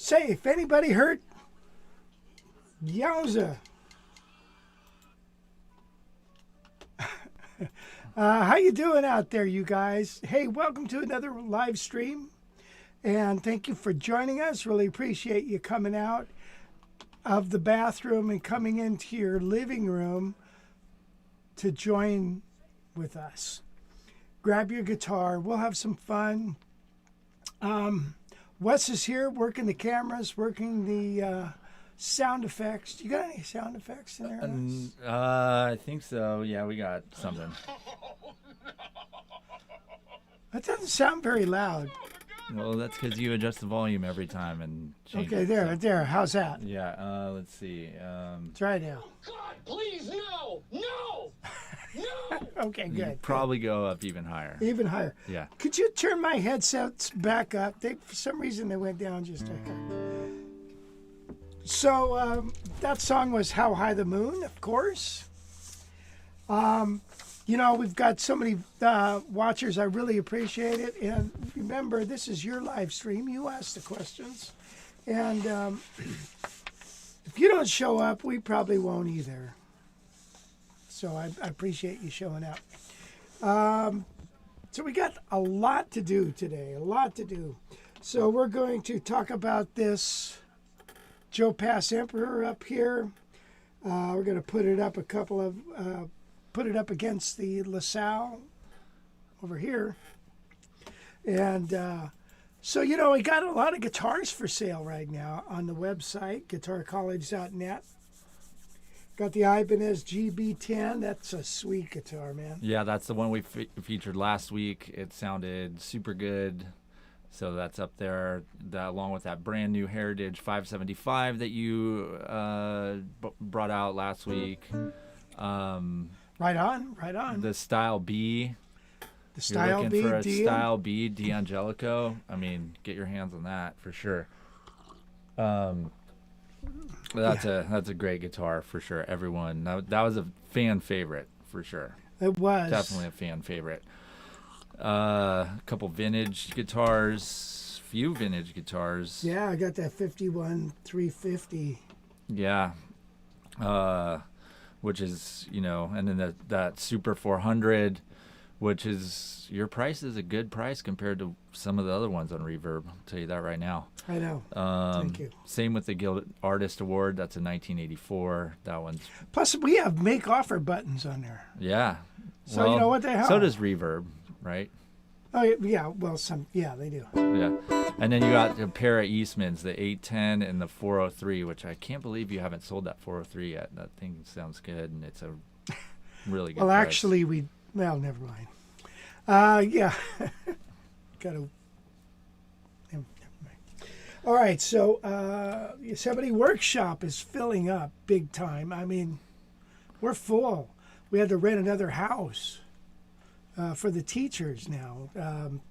safe. Anybody hurt? Yowza. How you doing out there, you guys? Hey, welcome to another live stream. And thank you for joining us. Really appreciate you coming out of the bathroom and coming into your living room to join with us. Grab your guitar. We'll have some fun. Wes is here working the cameras, working the sound effects. You got any sound effects in there? I think so. Yeah, we got something. That doesn't sound very loud. Well, that's because you adjust the volume every time and change Okay, it, there, so. there. How's that? Yeah, let's see. Try now. God, please, no! No! No! Okay, good. You'd probably go up even higher. Even higher. Yeah. Could you turn my headsets back up? For some reason, they went down just a hair. So that song was How High the Moon, of course. You know, we've got so many watchers. I really appreciate it. And remember, this is your live stream. You ask the questions. And if you don't show up, we probably won't either. So I appreciate you showing up. So we got a lot to do today, a lot to do. So we're going to talk about this Joe Pass Emperor up here. We're going to put it up put it up against the LaSalle over here. And so, you know, we got a lot of guitars for sale right now on the website, guitarcollege.net. Got the Ibanez GB10. That's a sweet guitar, man. Yeah, that's the one we featured last week. It sounded super good. So that's up there, along with that brand new Heritage 575 that you brought out last week. Right on, right on. The Style B. The Style B. You're looking for a Style B D'Angelico. I mean, get your hands on that for sure. That's a great guitar for sure. Everyone, that was a fan favorite for sure. It was definitely a fan favorite. A couple vintage guitars, few vintage guitars. Yeah, I got that 51 350. Yeah, which is, you know, and then that Super 400, which is, your price is a good price compared to some of the other ones on Reverb. I'll tell you that right now. I know. Thank you. Same with the Guild Artist Award. That's a 1984. That one's. Plus, we have make offer buttons on there. Yeah. So well, you know what the hell? So does Reverb, right? Oh yeah. Well, they do. Yeah. And then you got a pair of Eastmans, the 810 and the 403, which I can't believe you haven't sold that 403 yet. That thing sounds good, and it's a really good. Well, price. actually, never mind. Yeah. Gotta. Never mind. All right, so Yosemite Workshop is filling up big time. I mean, we're full. We had to rent another house for the teachers now.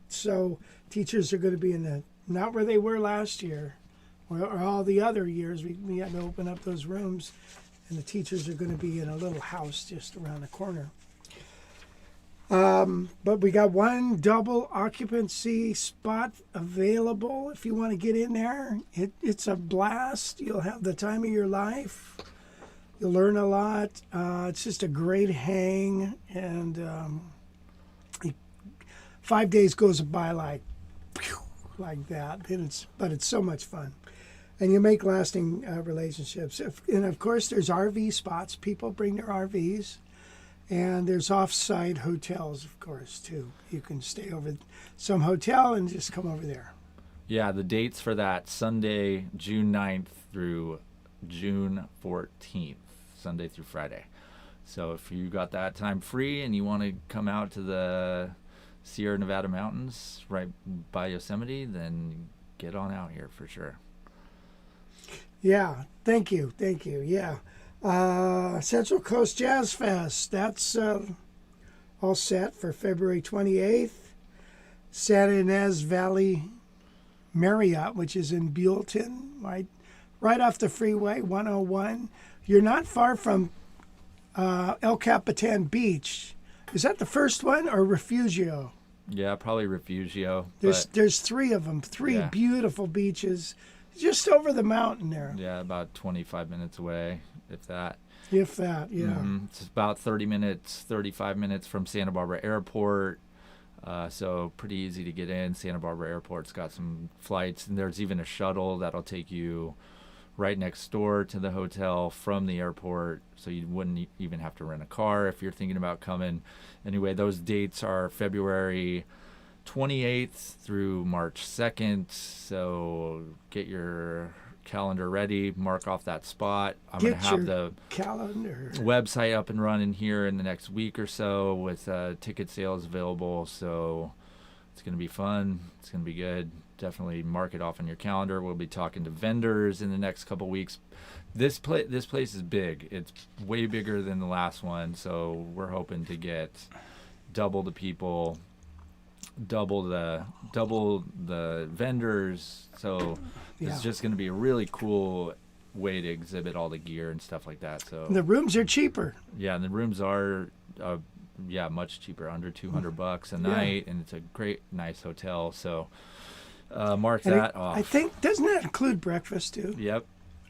So teachers are going to be not where they were last year or all the other years. We had to open up those rooms, and the teachers are going to be in a little house just around the corner. But we got one double occupancy spot available if you want to get in there. It's a blast. You'll have the time of your life. You'll learn a lot. It's just a great hang, and 5 days goes by like that. But it's so much fun, and you make lasting relationships. And of course, there's RV spots. People bring their RVs. And there's off-site hotels, of course, too. You can stay over at some hotel and just come over there. Yeah, the dates for that Sunday, June 9th through June 14th, Sunday through Friday. So if you got that time free and you want to come out to the Sierra Nevada mountains right by Yosemite, then get on out here for sure. Yeah, thank you, yeah. Central Coast Jazz Fest, that's all set for February 28th. San Ynez Valley Marriott, which is in Buellton, right off the freeway, 101. You're not far from El Capitan Beach. Is that the first one or Refugio? Yeah, probably Refugio. There's three of them, three Yeah. beautiful beaches. Just over the mountain there. Yeah, about 25 minutes away, if that. If that, yeah. It's about 35 minutes from Santa Barbara Airport. So pretty easy to get in. Santa Barbara Airport's got some flights, and there's even a shuttle that'll take you right next door to the hotel from the airport, so you wouldn't even have to rent a car if you're thinking about coming. Anyway, those dates are February 28th through March 2nd, so get your calendar ready, mark off that spot. I'm going to have the calendar website up and running here in the next week or so with ticket sales available, so it's going to be fun. It's going to be good. Definitely mark it off on your calendar. We'll be talking to vendors in the next couple weeks. This place is big. It's way bigger than the last one, so we're hoping to get double the people, double the vendors. So it's just going to be a really cool way to exhibit all the gear and stuff like that. So the rooms are cheaper. Yeah, and the rooms are much cheaper, under $200 a night, and it's a great, nice hotel. So mark that off. I think, doesn't that include breakfast too? Yep.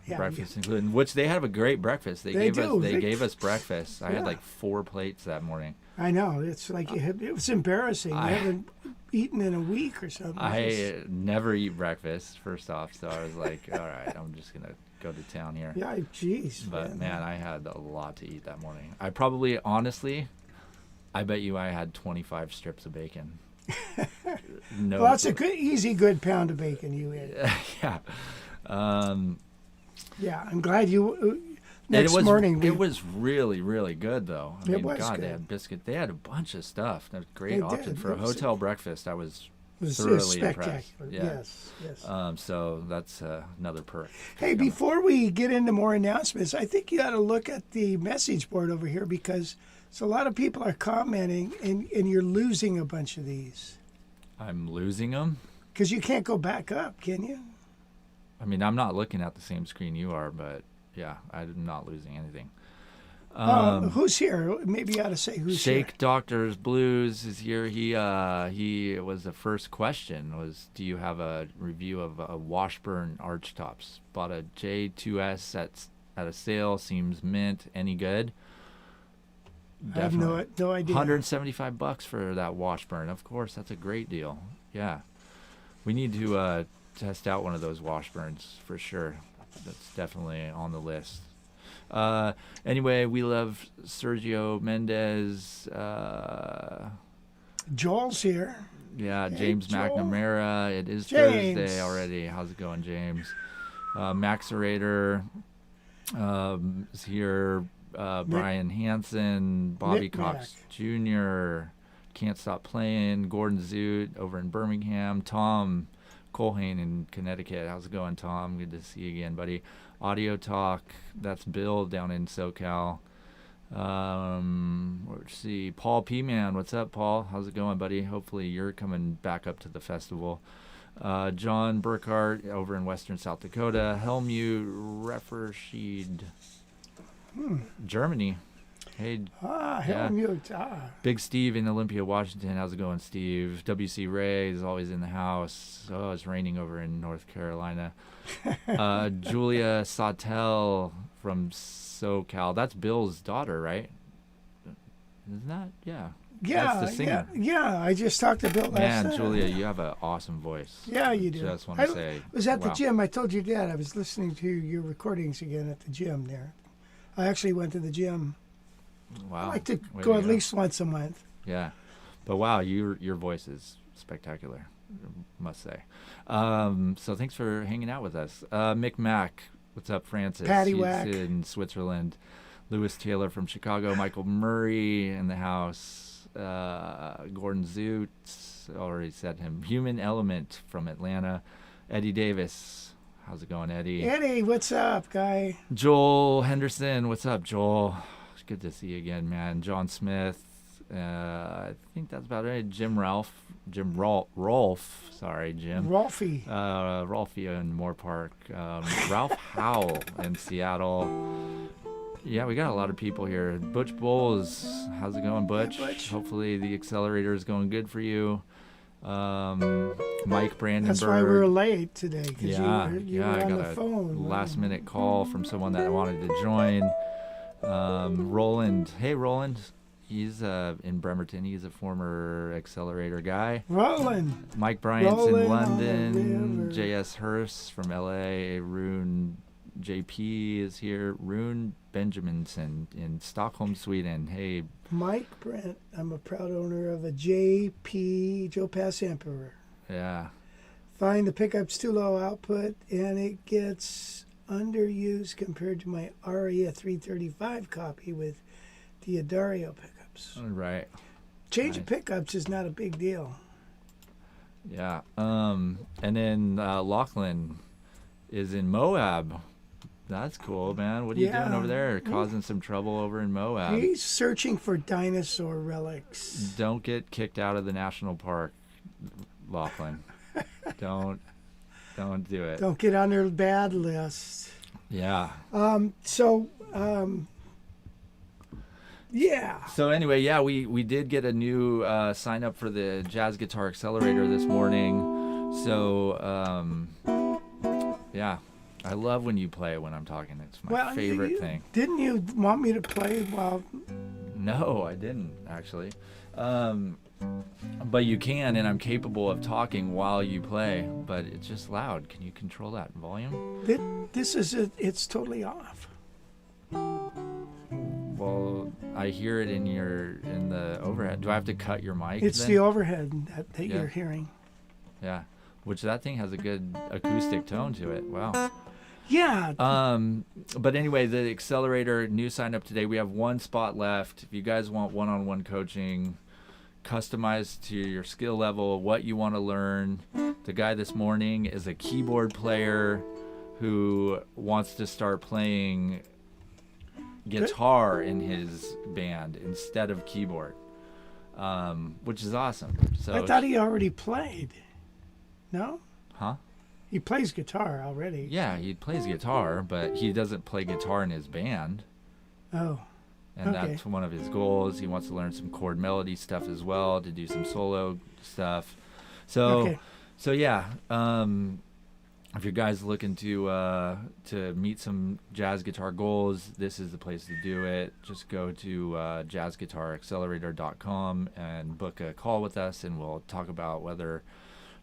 Yeah, breakfast included, which they have a great breakfast. They gave us breakfast. I had like 4 plates that morning. I know. It's like it was embarrassing. I haven't eaten in a week or something. I never eat breakfast, first off, so I was like, all right, I'm just going to go to town here. Yeah, jeez. But man, I had a lot to eat that morning. I probably, honestly, I bet you I had 25 strips of bacon. No. Well, that's a good pound of bacon you ate. Yeah. Yeah, I'm glad you. Morning, it was really, really good, though. I mean, God, good. They had biscuit. They had a bunch of stuff. That was a great option for a hotel breakfast. I was thoroughly spectacular. Impressed. Yeah. Yes. So that's another perk. Hey, before we get into more announcements, I think you ought to look at the message board over here, because a lot of people are commenting, and you're losing a bunch of these. I'm losing them? Because you can't go back up, can you? I mean, I'm not looking at the same screen you are, but yeah, I'm not losing anything. Who's here? Maybe you ought to say who's Shake here. Doctors Blues is here. He was the first question was, do you have a review of Washburn Archtops? Bought a J2S at a sale. Seems mint. Any good? Definitely. I have no idea. $175 for that Washburn. Of course, that's a great deal. Yeah, we need to test out one of those Washburns for sure. That's definitely on the list. Anyway, we love Sergio Mendez. Joel's here. Yeah, hey, James Joel. McNamara. It is James. Thursday already. How's it going, James? Maxerator is here. Brian Hansen, Bobby Cox Jr., Can't Stop Playing, Gordon Zoot over in Birmingham, Tom Colhane in Connecticut. How's it going, Tom? Good to see you again, buddy. Audio Talk, that's Bill down in SoCal. Let's see, Paul P-Man. What's up, Paul? How's it going, buddy? Hopefully you're coming back up to the festival. John Burkhart over in western South Dakota. Helmut Refferschied, Germany. Hey, Helmut. Big Steve in Olympia, Washington. How's it going, Steve? WC Ray is always in the house. Oh, it's raining over in North Carolina. Julia Sautel from SoCal. That's Bill's daughter, right? Isn't that? Yeah. Yeah, that's the singer. Yeah. I just talked to Bill last night. Julia, you have an awesome voice. Yeah, you do. Just want to say. I was at the gym. I told your dad I was listening to your recordings again at the gym there. I actually went to the gym. Wow. I like to go at least once a month. Yeah. But wow, your voice is spectacular, must say. So thanks for hanging out with us. Mick Mack, what's up, Francis? Patty He's Whack. in Switzerland. Lewis Taylor from Chicago. Michael Murray in the house. Gordon Zoot, already said him. Human Element from Atlanta. Eddie Davis. How's it going, Eddie? Eddie, what's up, guy? Joel Henderson, what's up, Joel? It's good to see you again, man. John Smith, I think that's about it. Rolfe, sorry, Jim. Rolfie. Rolfie in Moorpark. Ralph Howell in Seattle. Yeah, we got a lot of people here. Butch Bowles, how's it going, Butch? Yeah, Butch. Hopefully the accelerator is going good for you. Mike Brandenburg. That's why we were late today, because Yeah, you were I on got the a phone. last minute call from someone that wanted to join. Roland, hey Roland, he's in Bremerton. He's a former accelerator guy. Roland. Mike Bryant's Rolling in on the London. river. J.S. Hurst from L.A. Rune JP is here. Rune Benjaminson in Stockholm, Sweden. Hey, Mike Brent. I'm a proud owner of a JP, Joe Pass Emperor. yeah. Find the pickup's too low output, and it gets underused compared to my Aria 335 copy with the Adario pickups. Right. Change of Nice. pickups is not a big deal. Yeah. And then Lachlan is in Moab. That's cool, man. What are you doing Yeah. over there? Causing some trouble over in Moab. He's searching for dinosaur relics. Don't get kicked out of the national park, Lachlan. Don't do it. Don't get on their bad list. Yeah. Yeah. So anyway, yeah, we did get a new sign up for the Jazz Guitar Accelerator this morning. So yeah, I love when you play when I'm talking. It's my favorite thing. Didn't you want me to play while? No, I didn't actually. But you can, and I'm capable of talking while you play. But it's just loud. Can you control that volume? It's totally off. Well, I hear it in the overhead. Do I have to cut your mic? It's then? the overhead that Yeah. you're hearing. Yeah, which that thing has a good acoustic tone to it. Wow. Yeah. But anyway, the accelerator new sign up today. We have one spot left. If you guys want one-on-one coaching, customized to your skill level, what you want to learn. The guy this morning is a keyboard player who wants to start playing guitar in his band instead of keyboard, which is awesome. So I thought he already played. No? Huh? He plays guitar already. Yeah, he plays guitar, but he doesn't play guitar in his band. Oh. And Okay. that's one of his goals. He wants to learn some chord melody stuff as well, to do some solo stuff. So, Okay. so yeah. If you guys looking to meet some jazz guitar goals, this is the place to do it. Just go to jazzguitaraccelerator.com and book a call with us, and we'll talk about whether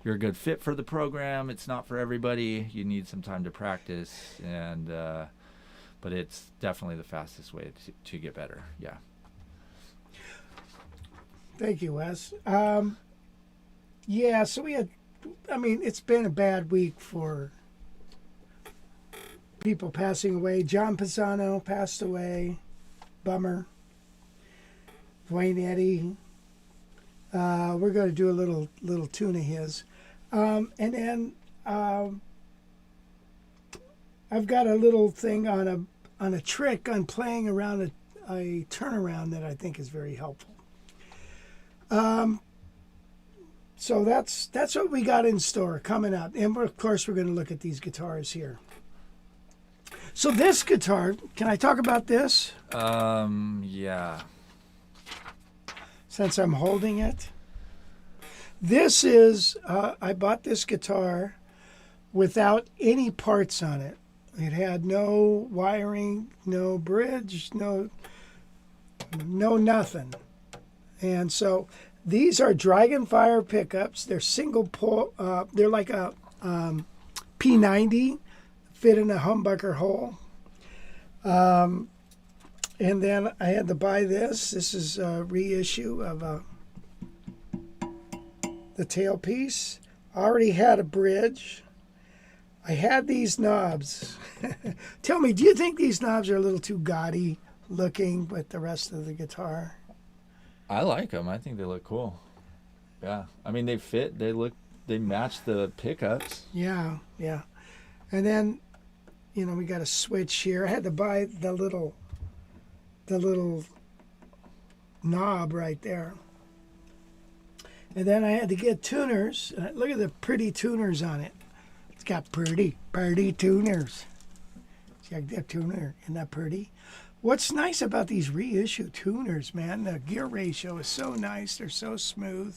you're a good fit for the program. It's not for everybody. You need some time to practice, and but it's definitely the fastest way to get better. Yeah. Thank you, Wes. Yeah, so it's been a bad week for people passing away. John Pisano passed away. Bummer. Duane Eddy. We're going to do a little tune of his. And then I've got a little thing on a trick on playing around a turnaround that I think is very helpful. So that's what we got in store coming up. And of course, we're going to look at these guitars here. So this guitar, can I talk about this? Yeah. Since I'm holding it. This is, I bought this guitar without any parts on it. It had no wiring, no bridge, no nothing. And so these are Dragonfire pickups. They're single pull. They're like a P90, fit in a humbucker hole. And then I had to buy this. This is a reissue of the tailpiece. I already had a bridge. I had these knobs. Tell me, do you think these knobs are a little too gaudy looking with the rest of the guitar? I like them. I think they look cool. Yeah. I mean, they fit. They match the pickups. Yeah. And then, we got a switch here. I had to buy the little knob right there. And then I had to get tuners. Look at the pretty tuners on it. It's got pretty tuners. Check that tuner. Isn't that pretty? What's nice about these reissue tuners, man, the gear ratio is so nice. They're so smooth.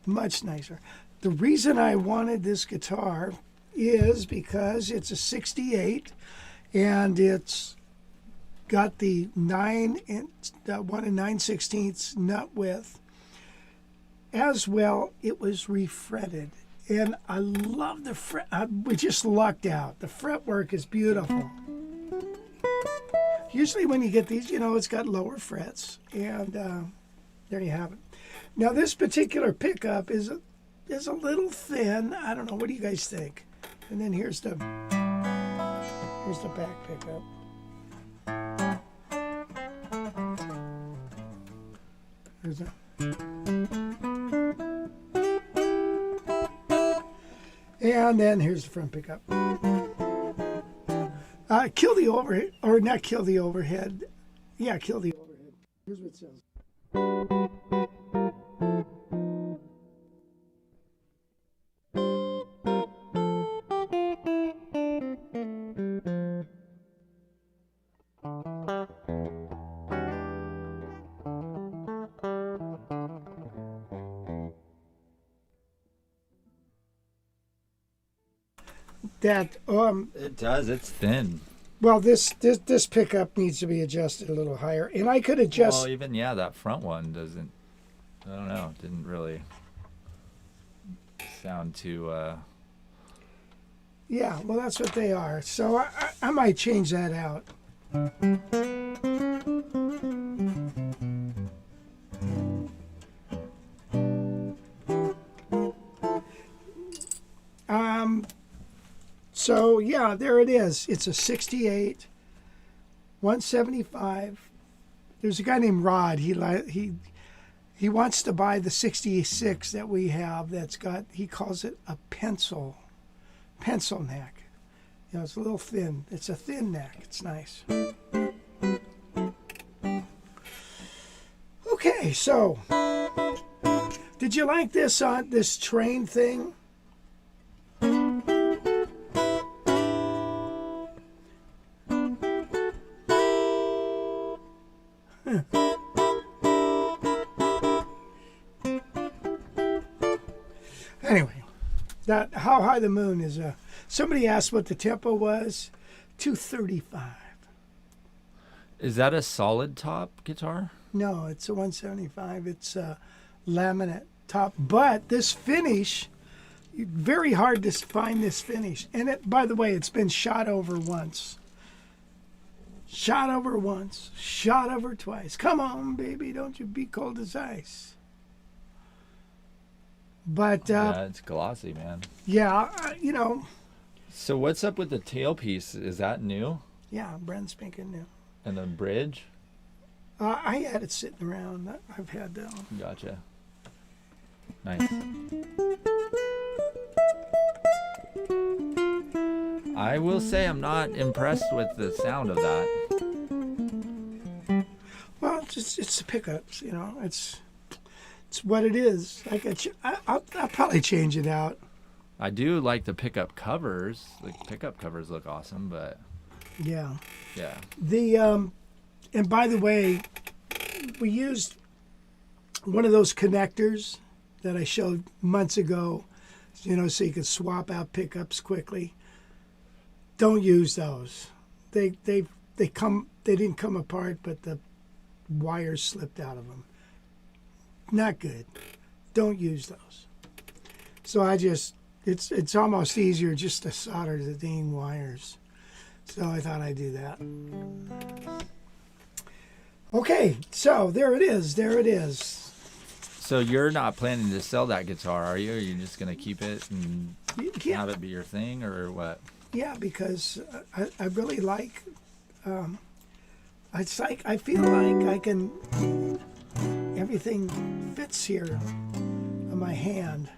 Much nicer. The reason I wanted this guitar is because it's a 68 and it's got the 1 9/16 nut width. As well, it was refretted. And I love the fret. We just lucked out. The fretwork is beautiful. Usually when you get these, you know, it's got lower frets. And there you have it. Now this particular pickup is a little thin. I don't know. What do you guys think? And then here's the back pickup. Here's the. And then here's the front pickup. Kill the overhead, or not kill the overhead. Yeah, kill the overhead. Here's what it says. That It does. It's thin. well, this pickup needs to be adjusted a little higher, and I could adjust. Well, even that front one doesn't. I don't know. Didn't really sound too. Yeah, well, that's what they are. So I might change that out. So yeah, there it is. It's a 68, 175. There's a guy named Rod. He wants to buy the 66 that we have. That's got, he calls it a pencil neck. You know, it's a little thin. It's a thin neck. It's nice. Okay, so did you like this this train thing? Anyway, that How High the Moon is somebody asked what the tempo was. 235. Is that a solid top guitar? No, it's a 175. It's a laminate top. But this finish, very hard to find this finish. And it, by the way, it's been shot over once. Shot over once. Shot over twice. Come on, baby, don't you be cold as ice. But Yeah, it's glossy, man. yeah, you know, So what's up with the tailpiece? Is that new? yeah, brand spanking new. And the bridge? I had it sitting around. I've had that one. Gotcha. Nice. I will say I'm not impressed with the sound of that. Well, it's the pickups, you know. It's what it is. I'll probably change it out. I do like the pickup covers. The pickup covers look awesome, but Yeah. yeah. The and by the way, we used one of those connectors that I showed months ago, you know, so you could swap out pickups quickly. Don't use those. They didn't come apart, but the wires slipped out of them. Not good. Don't use those. So it's almost easier just to solder the dang wires. So I thought I'd do that. Okay, so there it is. There it is. So you're not planning to sell that guitar, are you? Are you just gonna keep it and Yeah, have it be your thing, or what? yeah, because I really like. It's like I feel like I can. Everything fits here on my hand.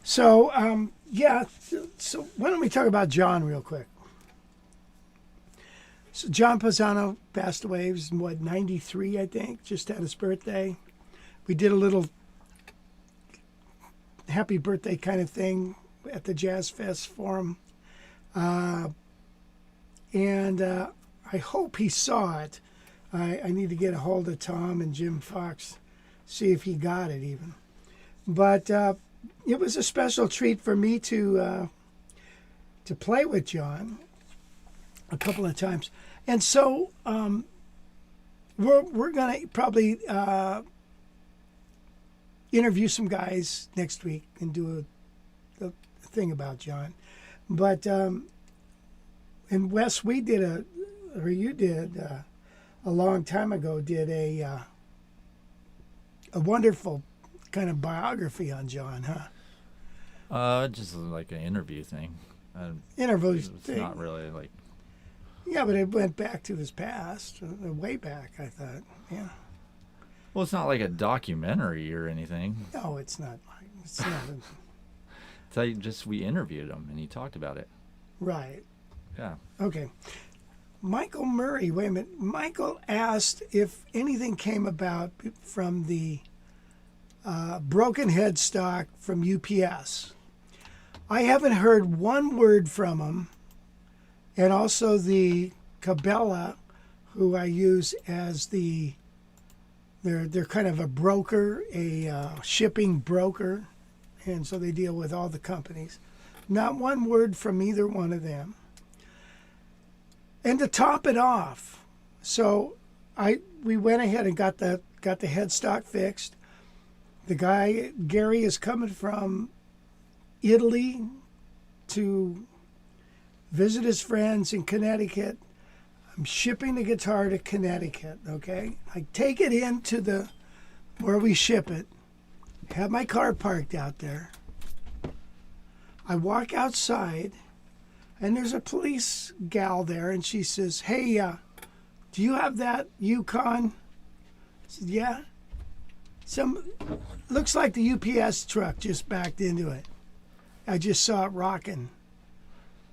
So yeah. So why don't we talk about John real quick? So John Pisano passed away. He was, what, 93, I think. Just had his birthday. We did a little happy birthday kind of thing at the Jazz Fest for him. And I hope he saw it. I need to get a hold of Tom and Jim Fox, see if he got it even. But it was a special treat for me to play with John a couple of times. And so we're going to probably interview some guys next week and do a thing about John. But and Wes, you did a long time ago, did a wonderful kind of biography on John, huh? Just like an interview thing. Interviews It's thing. not really like. Yeah, but it went back to his past, way back, I thought. Yeah. Well, it's not like a documentary or anything. No, it's not. It's not. It's like just we interviewed him and he talked about it. Right. Yeah. Okay. Michael Murray, wait a minute. Michael asked if anything came about from the broken headstock from UPS. I haven't heard one word from him. And also the Cabela, who I use as they're kind of a broker, a shipping broker. And so they deal with all the companies. Not one word from either one of them. And to top it off, so we went ahead and got the headstock fixed. The guy Gary is coming from Italy to visit his friends in Connecticut. I'm shipping the guitar to Connecticut. Okay, I take it into where we ship it. Have my car parked out there. I walk outside. And there's a police gal there, and she says, "Hey, do you have that Yukon?" I said, "Yeah." Looks like the UPS truck just backed into it. I just saw it rocking.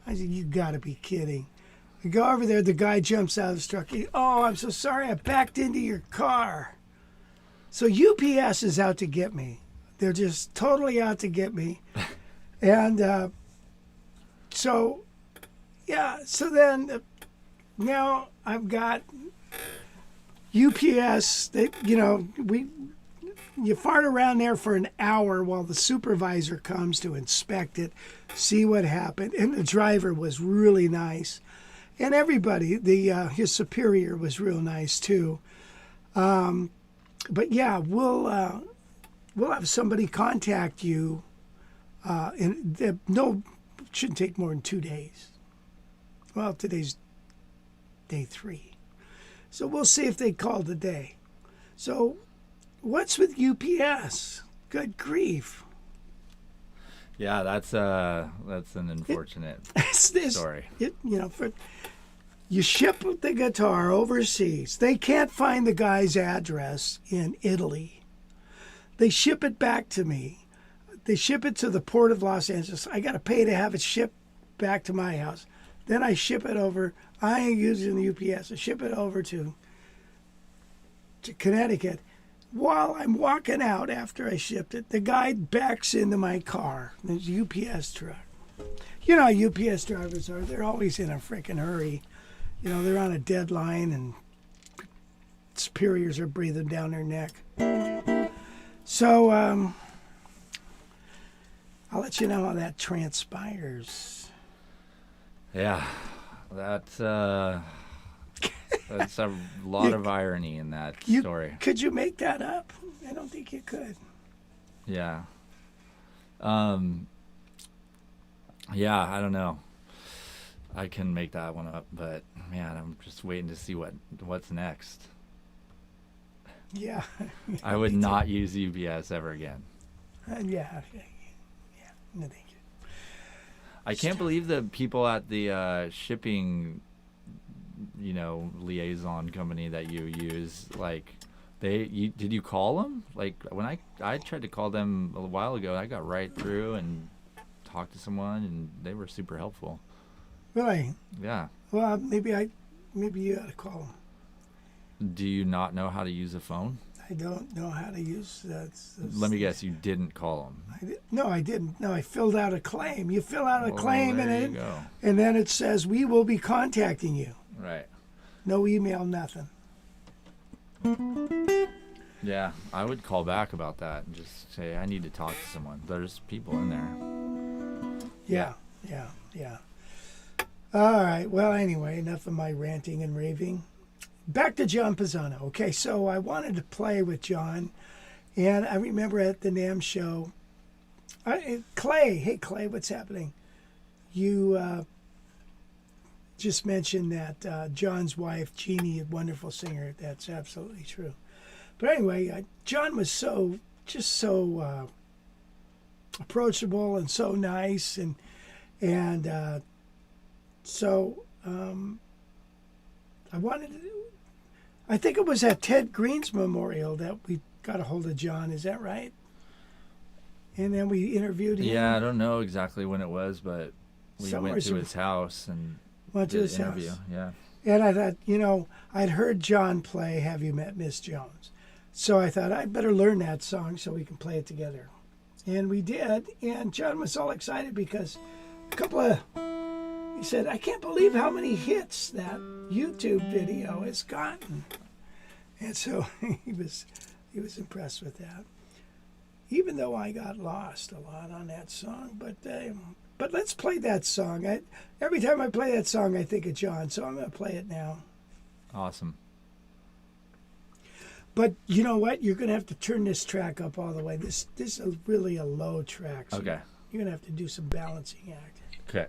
I said, "You got to be kidding." I go over there. The guy jumps out of the truck. "Oh, I'm so sorry. I backed into your car." So UPS is out to get me. They're just totally out to get me. And so... Yeah, so then now I've got UPS. You fart around there for an hour while the supervisor comes to inspect it, see what happened. And the driver was really nice. And everybody, his superior was real nice too. But yeah, we'll have somebody contact you. And shouldn't take more than 2 days. Well, today's day 3. So we'll see if they call today. So what's with UPS? Good grief. Yeah, that's an unfortunate story. You ship the guitar overseas. They can't find the guy's address in Italy. They ship it back to me. They ship it to the port of Los Angeles. I got to pay to have it shipped back to my house. Then I ship it over. I ain't using the UPS. I ship it over to Connecticut. While I'm walking out after I shipped it, the guy backs into my car. There's a UPS truck. You know how UPS drivers are. They're always in a freaking hurry. They're on a deadline and superiors are breathing down their neck. So I'll let you know how that transpires. Yeah, that's a lot of irony in that story. Could you make that up? I don't think you could. Yeah. Yeah, I don't know. I can make that one up, but man, I'm just waiting to see what's next. Yeah. I would not use UPS ever again. Yeah. No, thank you. I can't believe the people at the shipping, liaison company that you use, like, did you call them? Like, when I tried to call them a while ago, I got right through and talked to someone, and they were super helpful. Really? Yeah. Well, maybe you ought to call them. Do you not know how to use a phone? I don't know how to use that. Let me guess, you didn't call them. No, I didn't. No, I filled out a claim. You fill out a claim, there you and go. then it says we will be contacting you. Right. No email, nothing. Yeah, I would call back about that and just say I need to talk to someone. There's people in there. Yeah. All right. Well, anyway, enough of my ranting and raving. Back to John Pisano. Okay, so I wanted to play with John, and I remember at the NAMM show, Clay. Hey, Clay, what's happening? You just mentioned that John's wife, Jeannie, a wonderful singer. That's absolutely true. But anyway, John was so approachable and so nice, and so I wanted to. I think it was at Ted Green's memorial that we got a hold of John. Is that right? And then we interviewed him. Yeah, I don't know exactly when it was, but we Somewhere went to his house and went to did his an interview. house. Yeah. And I thought, I'd heard John play "Have You Met Miss Jones?" So I thought I'd better learn that song so we can play it together. And we did. And John was all excited because he said, I can't believe how many hits that YouTube video has gotten. And so he was impressed with that. Even though I got lost a lot on that song, but let's play that song. Every time I play that song, I think of John, so I'm going to play it now. Awesome. But you know what? You're going to have to turn this track up all the way. This is really a low track. So Okay. You're going to have to do some balancing act. Okay.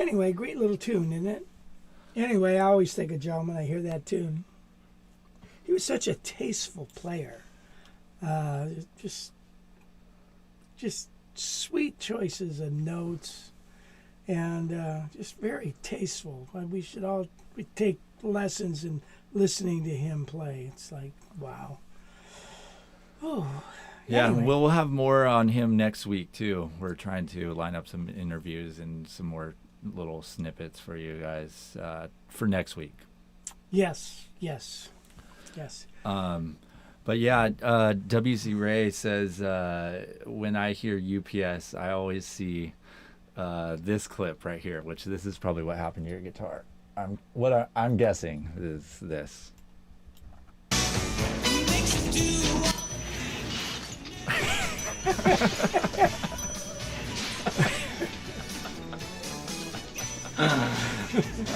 Anyway, great little tune, isn't it? Anyway, I always think of John when I hear that tune. He was such a tasteful player. Just sweet choices of notes, and just very tasteful. We should all take lessons in listening to him play. It's like, wow. Oh. Yeah, Anyway. we'll have more on him next week too. We're trying to line up some interviews and some more little snippets for you guys for next week. Yes. But yeah, WC Ray says when I hear UPS, I always see this clip right here, which this is probably what happened to your guitar. I'm guessing is this.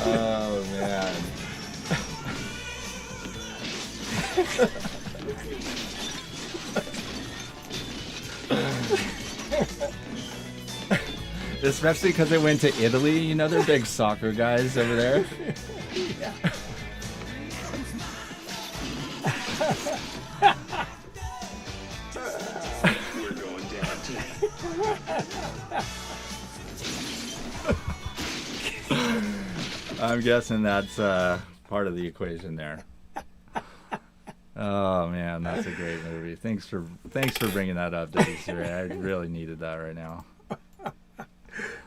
Oh man. Especially because they went to Italy, you know, they're big soccer guys over there. Yeah. We're going down tonight. I'm guessing that's part of the equation there. Oh man, that's a great movie. Thanks for bringing that up, WC Ray. I really needed that right now.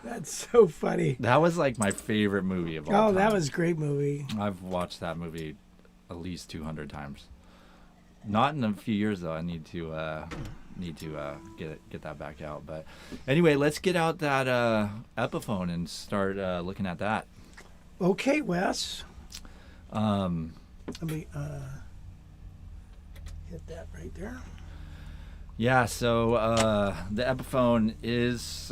That's so funny. That was like my favorite movie of all time. Oh, that was a great movie. I've watched that movie at least 200 times. Not in a few years though. I need to get that back out. But anyway, let's get out that Epiphone and start looking at that. Okay, Wes. Let me hit that right there. Yeah. So the Epiphone is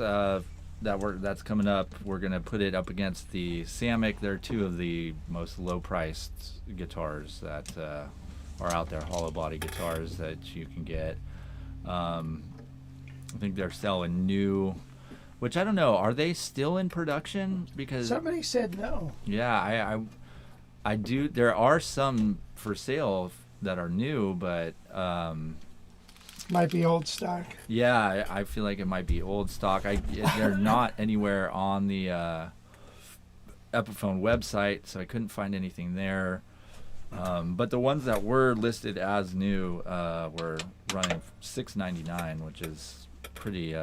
that's coming up. We're gonna put it up against the Samic. They're two of the most low-priced guitars that are out there, hollow body guitars that you can get. I think they're selling new, which I don't know. Are they still in production? Because Somebody said no. yeah, I do. There are some for sale that are new, but Might be old stock. yeah, I feel like it might be old stock. They're not anywhere on the Epiphone website, so I couldn't find anything there. But the ones that were listed as new were running $699, which is pretty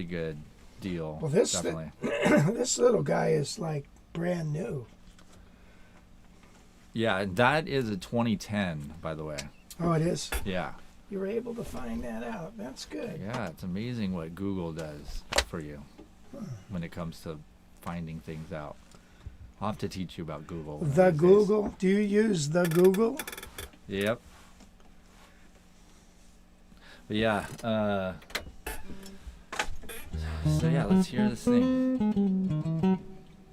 good deal. Well, this definitely. this little guy is like brand new. Yeah, that is a 2010, by the way. Oh, it is. Yeah. You were able to find that out. That's good. Yeah, it's amazing what Google does for you when it comes to finding things out. I'll have to teach you about Google. one The of these days. Google. Do you use the Google? Yep. But yeah, so yeah, let's hear this thing.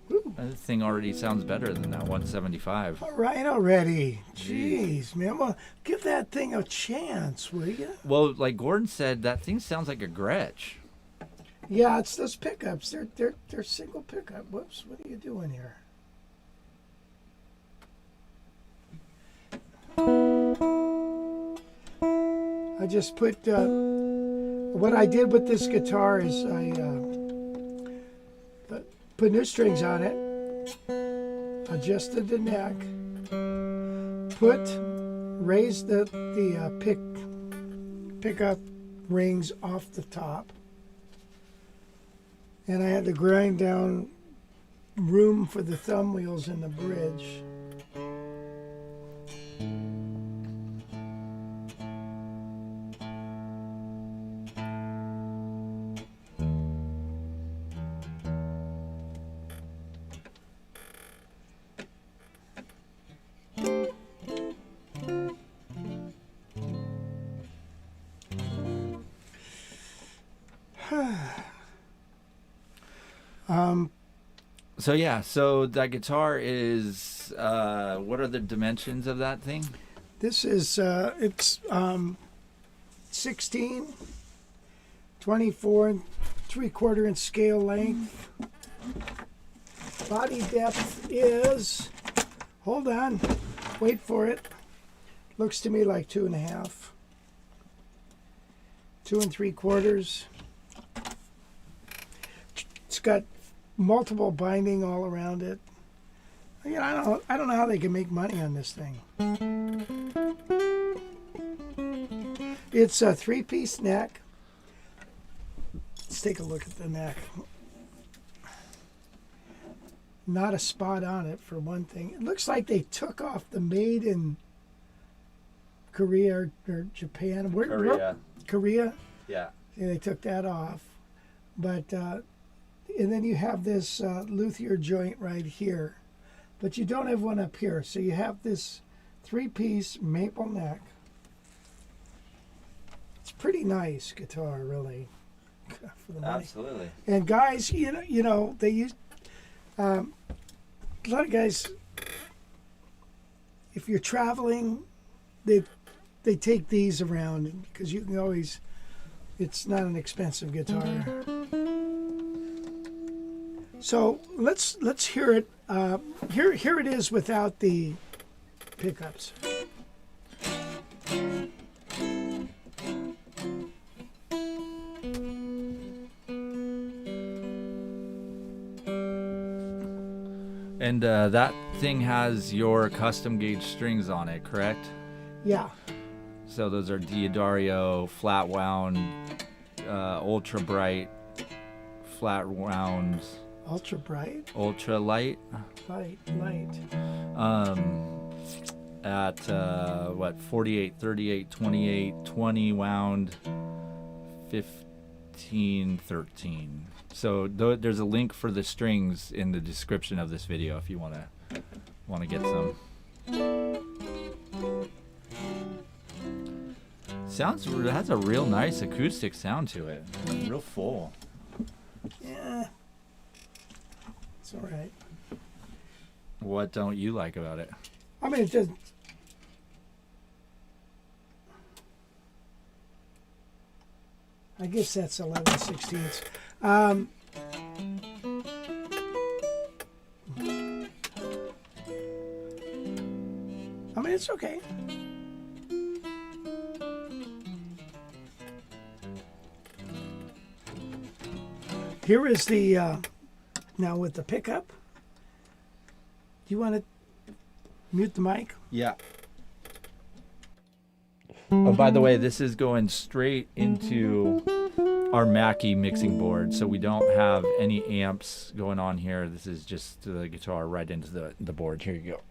Woo. This thing already sounds better than that 175. All right already. Jeez, man. Well, give that thing a chance, will you? Well, like Gordon said, that thing sounds like a Gretsch. Yeah, it's those pickups. They're single pickup. Whoops, what are you doing here? I just put what I did with this guitar is I put new strings on it, adjusted the neck, raised the pickup rings off the top, and I had to grind down room for the thumb wheels in the bridge. So yeah, so that guitar is, what are the dimensions of that thing? This is, it's 16, 24 and 3/4 inch scale length, Body depth is, hold on, wait for it. Looks to me like 2.5. 2 3/4. It's got multiple binding all around it. You know, I don't know how they can make money on this thing. It's a 3-piece neck. Let's take a look at the neck. Not a spot on it, for one thing. It looks like they took off the made in Korea or Japan. Korea. Yeah. Yeah, they took that off. But, and then you have this luthier joint right here. But you don't have one up here. So you have this 3-piece maple neck. It's pretty nice guitar, really. For the money. Absolutely. And guys, you know, they use a lot of guys. If you're traveling, they take these around because you can always. It's not an expensive guitar. So let's hear it. Here it is without the pickups. And that thing has your custom gauge strings on it, correct? Yeah. So those are Diodario, flat wound, ultra bright, flat wound, Ultra bright, ultra light. light. At what, 48, 38, 28, 20 wound, 15, 13. So there's a link for the strings in the description of this video if you want to get some. It has a real nice acoustic sound to it. Real full. Yeah. It's all right. What don't you like about it? I mean, it just. I guess that's 11/16. I mean, it's okay. Here is the, now with the pickup. Do you want to mute the mic? Yeah. Oh, by the way, this is going straight into our Mackie mixing board, so we don't have any amps going on here. This is just the guitar right into the board. Here you go.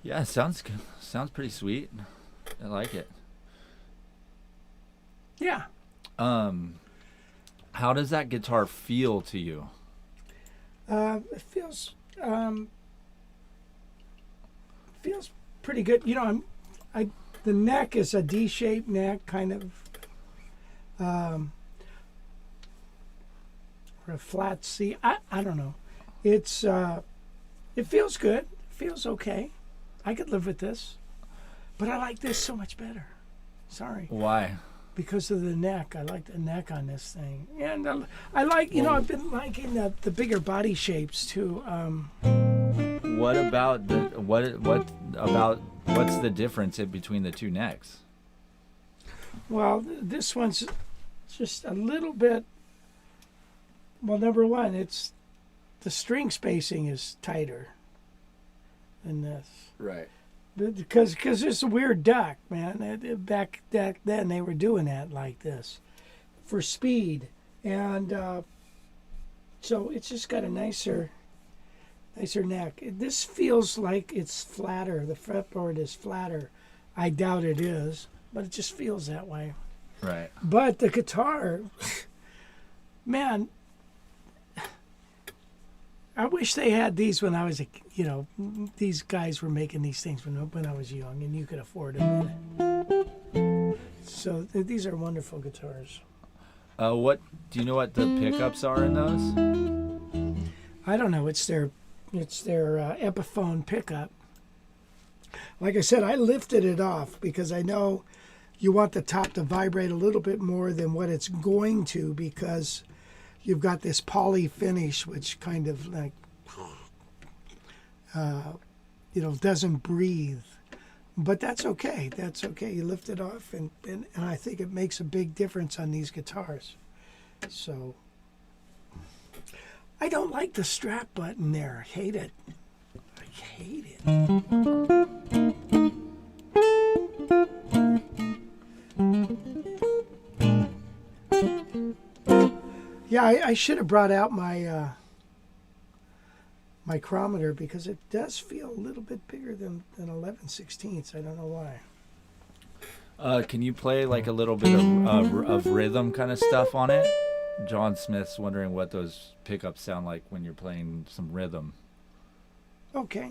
Yeah, sounds good. Sounds pretty sweet. I like it. Yeah. How does that guitar feel to you? It feels pretty good. You know, the neck is a D-shaped neck, kind of, or a flat C. I don't know. It's it feels good. It feels okay. I could live with this, but I like this so much better. Sorry. Why? Because of the neck. I like the neck on this thing. And I like, you know, I've been liking the bigger body shapes too. What about what's the difference in between the two necks? Well, this one's just a little bit, well, number one, it's the string spacing is tighter than this. Right. Because it's a weird duck, man. Back then they were doing that like this for speed, and so it's just got a nicer neck. This feels like it's flatter. The fretboard is flatter. I doubt it is, but it just feels that way. Right. But the guitar, man, I wish they had these when I was these guys were making these things when I was young, and you could afford them. So these are wonderful guitars. What do you know what the pickups are in those? I don't know. It's their Epiphone pickup. Like I said, I lifted it off because I know you want the top to vibrate a little bit more than what it's going to, because you've got this poly finish, which kind of like, doesn't breathe. But that's okay. That's okay. You lift it off, and I think it makes a big difference on these guitars. So I don't like the strap button there. I hate it. I hate it. Yeah, I should have brought out my micrometer, because it does feel a little bit bigger than 11/16. I don't know why. Can you play like a little bit of rhythm kind of stuff on it? John Smith's wondering what those pickups sound like when you're playing some rhythm. Okay.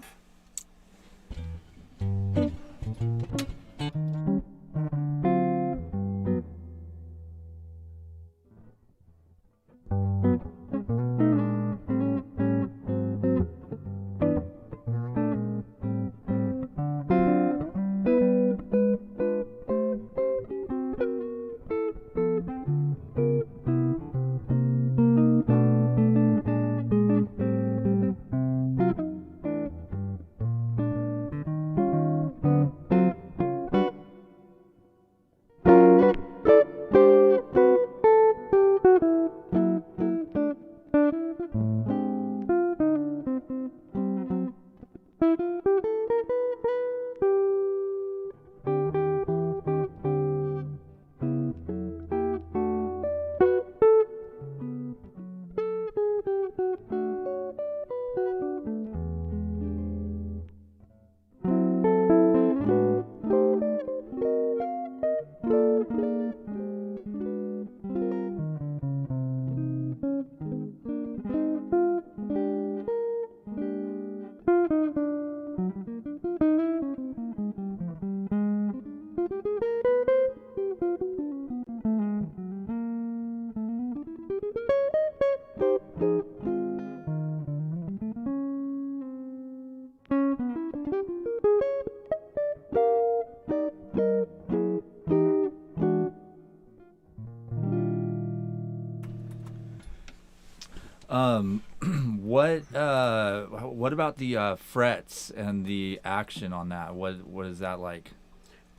What about the frets and the action on that? What is that like?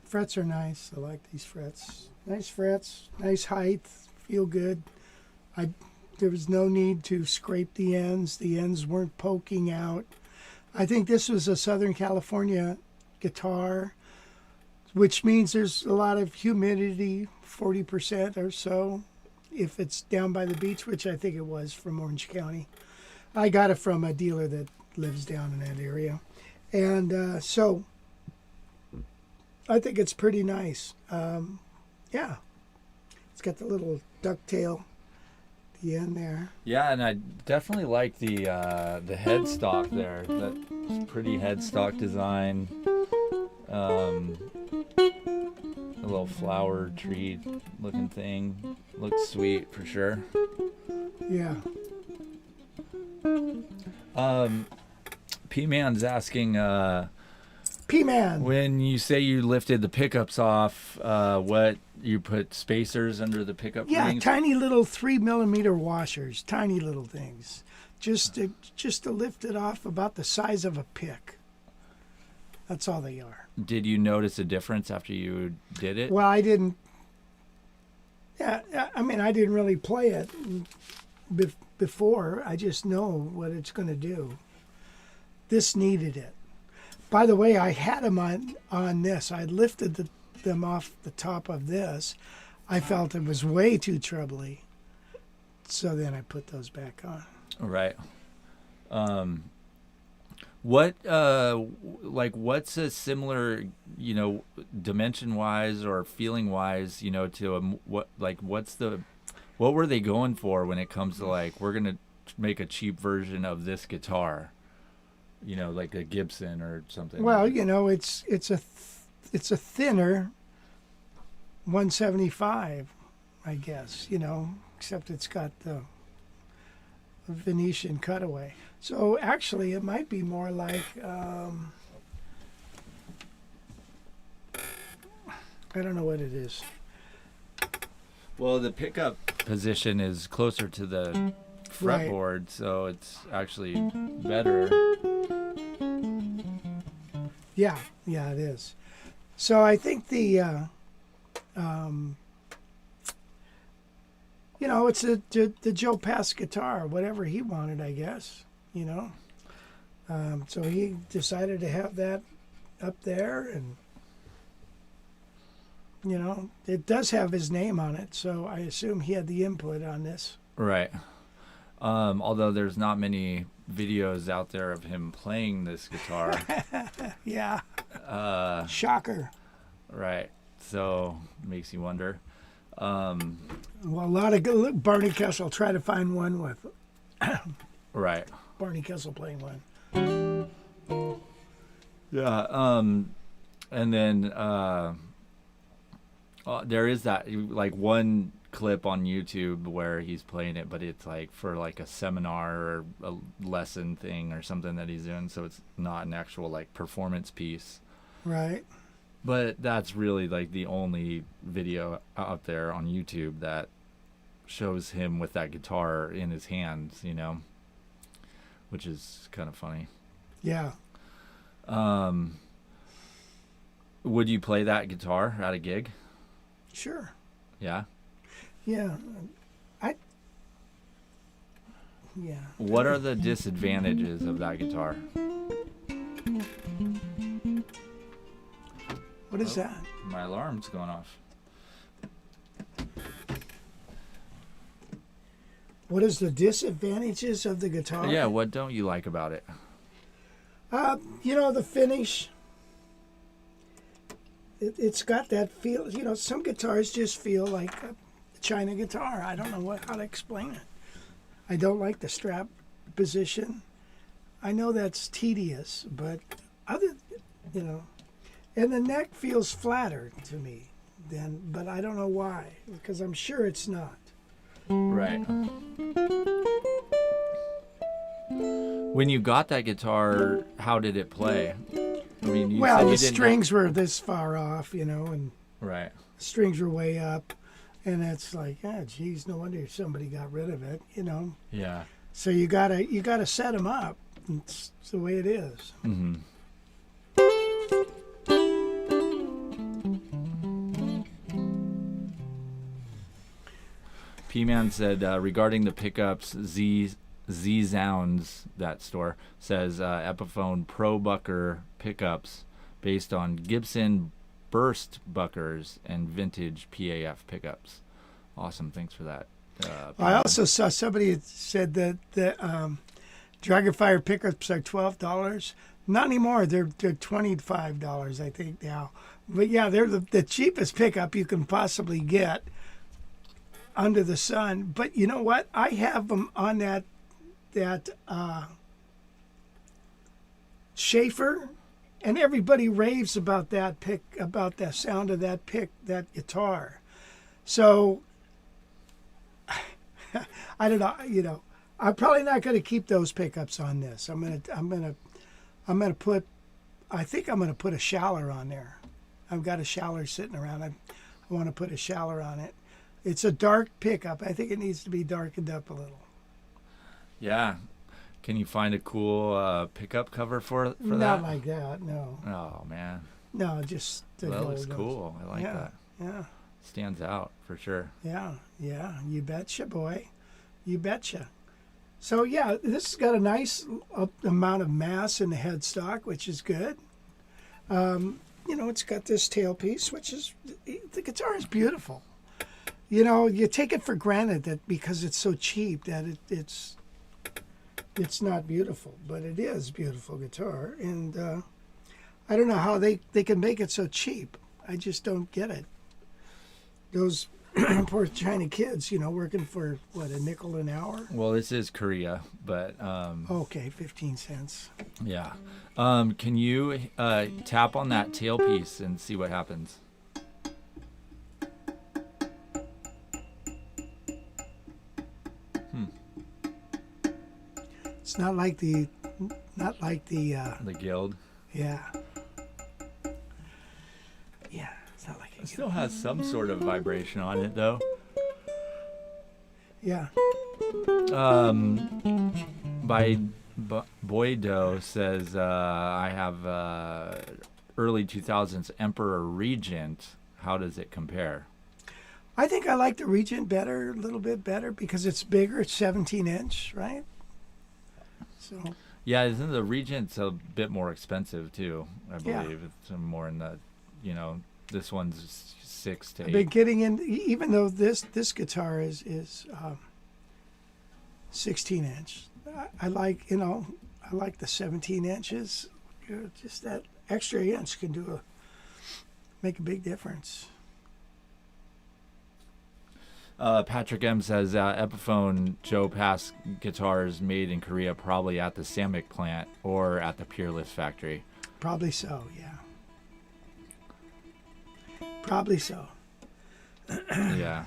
Frets are nice. I like these frets. Nice frets, nice height, feel good. There was no need to scrape the ends. The ends weren't poking out. I think this was a Southern California guitar, which means there's a lot of humidity, 40% or so, if it's down by the beach, which I think it was from Orange County. I got it from a dealer that lives down in that area. And so I think it's pretty nice. Yeah. It's got the little ducktail at the end there. Yeah, and I definitely like the headstock there. That pretty headstock design. A little flower tree looking thing. Looks sweet for sure. Yeah. P-Man's asking, P-Man. when you say you lifted the pickups off, what you put spacers under the pickup Yeah, rings? tiny little 3mm washers, tiny little things, just to lift it off about the size of a pick. That's all they are. Did you notice a difference after you did it? Well, I didn't. Yeah, I mean, I didn't really play it before. I just know what it's going to do. This needed it. By the way, I had them on this. I lifted them off the top of this. I felt it was way too trebly. So then I put those back on. Right. What's a similar, dimension wise or feeling wise, to what were they going for when it comes to like, we're going to make a cheap version of this guitar, like a Gibson or something? Well, it's a thinner 175, I guess, except it's got the Venetian cutaway. So actually, it might be more like, I don't know what it is. Well, the pickup position is closer to the Right. fretboard, so it's actually better. Yeah, it is. So I think it's the Joe Pass guitar, whatever he wanted, I guess, So he decided to have that up there, and, it does have his name on it, so I assume he had the input on this. Right. Although there's not many videos out there of him playing this guitar. Yeah. Shocker. Right. So makes you wonder. Well, a lot of Barney Kessel. Try to find one with Right. Barney Kessel playing one. Yeah. And then there is that like one clip on YouTube where he's playing it, but it's like for like a seminar or a lesson thing or something that he's doing, so it's not an actual like performance piece. Right. But that's really like the only video out there on YouTube that shows him with that guitar in his hands, which is kind of funny. Yeah. Would you play that guitar at a gig? Sure. Yeah. Yeah. What are the disadvantages of that guitar? What is that? My alarm's going off. What is the disadvantages of the guitar? Yeah, what don't you like about it? The finish. It's got that feel. Some guitars just feel like a China guitar. I don't know how to explain it. I don't like the strap position. I know that's tedious, but and the neck feels flatter to me but I don't know why, because I'm sure it's not. Right. When you got that guitar, how did it play? I mean, you said The you didn't strings were this far off, and Right. the strings were way up, and it's like, geez, no wonder somebody got rid of it, Yeah. So you gotta set them up. It's the way it is. Mm-hmm. P-Man said regarding the pickups, Z-Sounds, that store, says Epiphone Pro Bucker pickups based on Gibson Burst Buckers and vintage PAF pickups. Awesome, thanks for that. I also saw somebody had said that the Dragonfire pickups are $12. Not anymore. They're $25, I think now. But yeah, they're the cheapest pickup you can possibly get under the sun. But you know what? I have them on that Schaefer, and everybody raves about that about the sound of that guitar. So I don't know. You know, I'm probably not going to keep those pickups on this. I'm gonna put. I think I'm gonna put a Schaller on there. I've got a Schaller sitting around. I want to put a Schaller on it. It's a dark pickup. I think it needs to be darkened up a little. Yeah. Can you find a cool pickup cover for that? Not like that, no. Oh man. No, just the That looks gold. cool. I like that. Yeah, Stands out for sure. yeah. You betcha, boy. You betcha. So yeah, this has got a nice amount of mass in the headstock, which is good. You know, it's got this tailpiece, which is, the guitar is beautiful. You know, you take it for granted that because it's so cheap that it's not beautiful, but it is beautiful guitar. And I don't know how they can make it so cheap. I just don't get it. Those poor China kids, you know, working for, what, a nickel an hour? Well, this is Korea, but Okay, 15 cents. yeah. Can you tap on that tailpiece and see what happens? It's not like the The Guild. yeah. Yeah, it's not like It still has some sort of vibration on it, though. yeah. Boydo says, I have early 2000s Emperor Regent. How does it compare? I think I like the Regent better, a little bit better, because it's bigger. It's 17-inch, right? So Yeah, isn't the Regent's a bit more expensive, too, I Yeah. believe. It's more in the, you know, this one's 6 to 8. I've been getting in, even though this guitar is 16-inch. I like, you know, I like the 17 inches. Just that extra inch can make a big difference. Patrick M says Epiphone Joe Pass guitars made in Korea, probably at the Samic plant or at the Peerless factory. Probably so, yeah. Probably so. Yeah.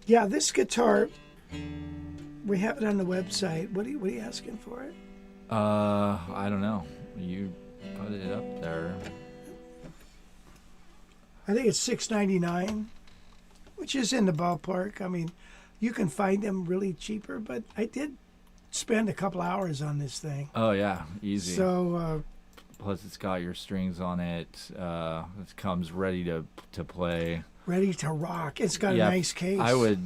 Yeah, this guitar, we have it on the website. What are you asking for it? I don't know. You put it up there. I think it's $6.99, which is in the ballpark. I mean, you can find them really cheaper, but I did spend a couple hours on this thing. Oh yeah, easy. So Plus, it's got your strings on it. It comes ready to play. ready to rock. It's got a nice case. I would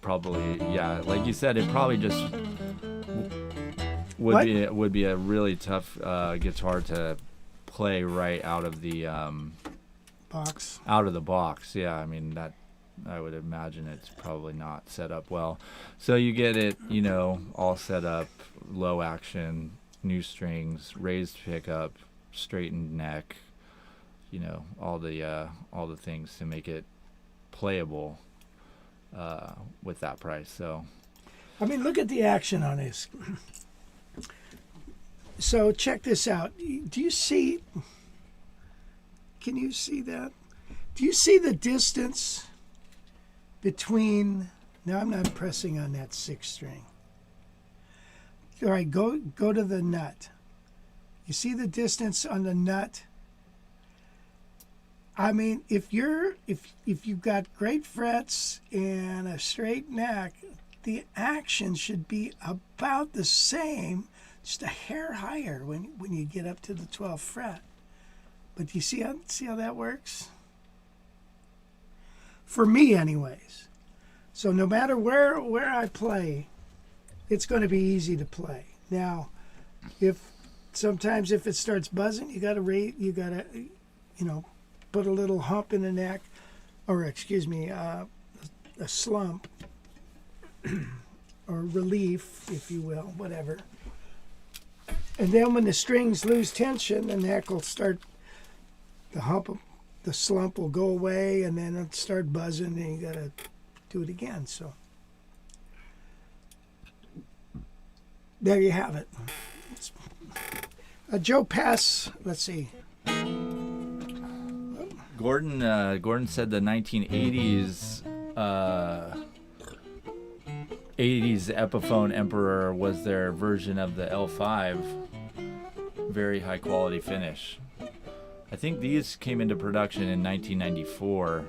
probably, yeah, like you said, it probably just would be a really tough guitar to play right out of the box. Out of the box. Yeah, I mean that. I would imagine it's probably not set up well. So you get it, you know, all set up, low action, new strings, raised pickup, straightened neck, you know, all the things to make it playable with that price. So I mean, look at the action on this. So check this out. Do you see? Can you see that? Do you see the distance between? Now I'm not pressing on that 6th string. All right, go to the nut. You see the distance on the nut? I mean, if you've got great frets and a straight neck, the action should be about the same, just a hair higher when you get up to the 12th fret. But do you see how that works? For me, anyways. So no matter where I play, it's going to be easy to play. Now, sometimes if it starts buzzing, you gotta put a little hump in the neck. or excuse me, a slump or relief, if you will, whatever. And then when the strings lose tension, the neck will start, the slump will go away, and then it'll start buzzing, and you got to do it again. So there you have it. Joe Pass, let's see. Gordon said the 1980s 80s Epiphone Emperor was their version of the L5. Very high quality finish. I think these came into production in 1994.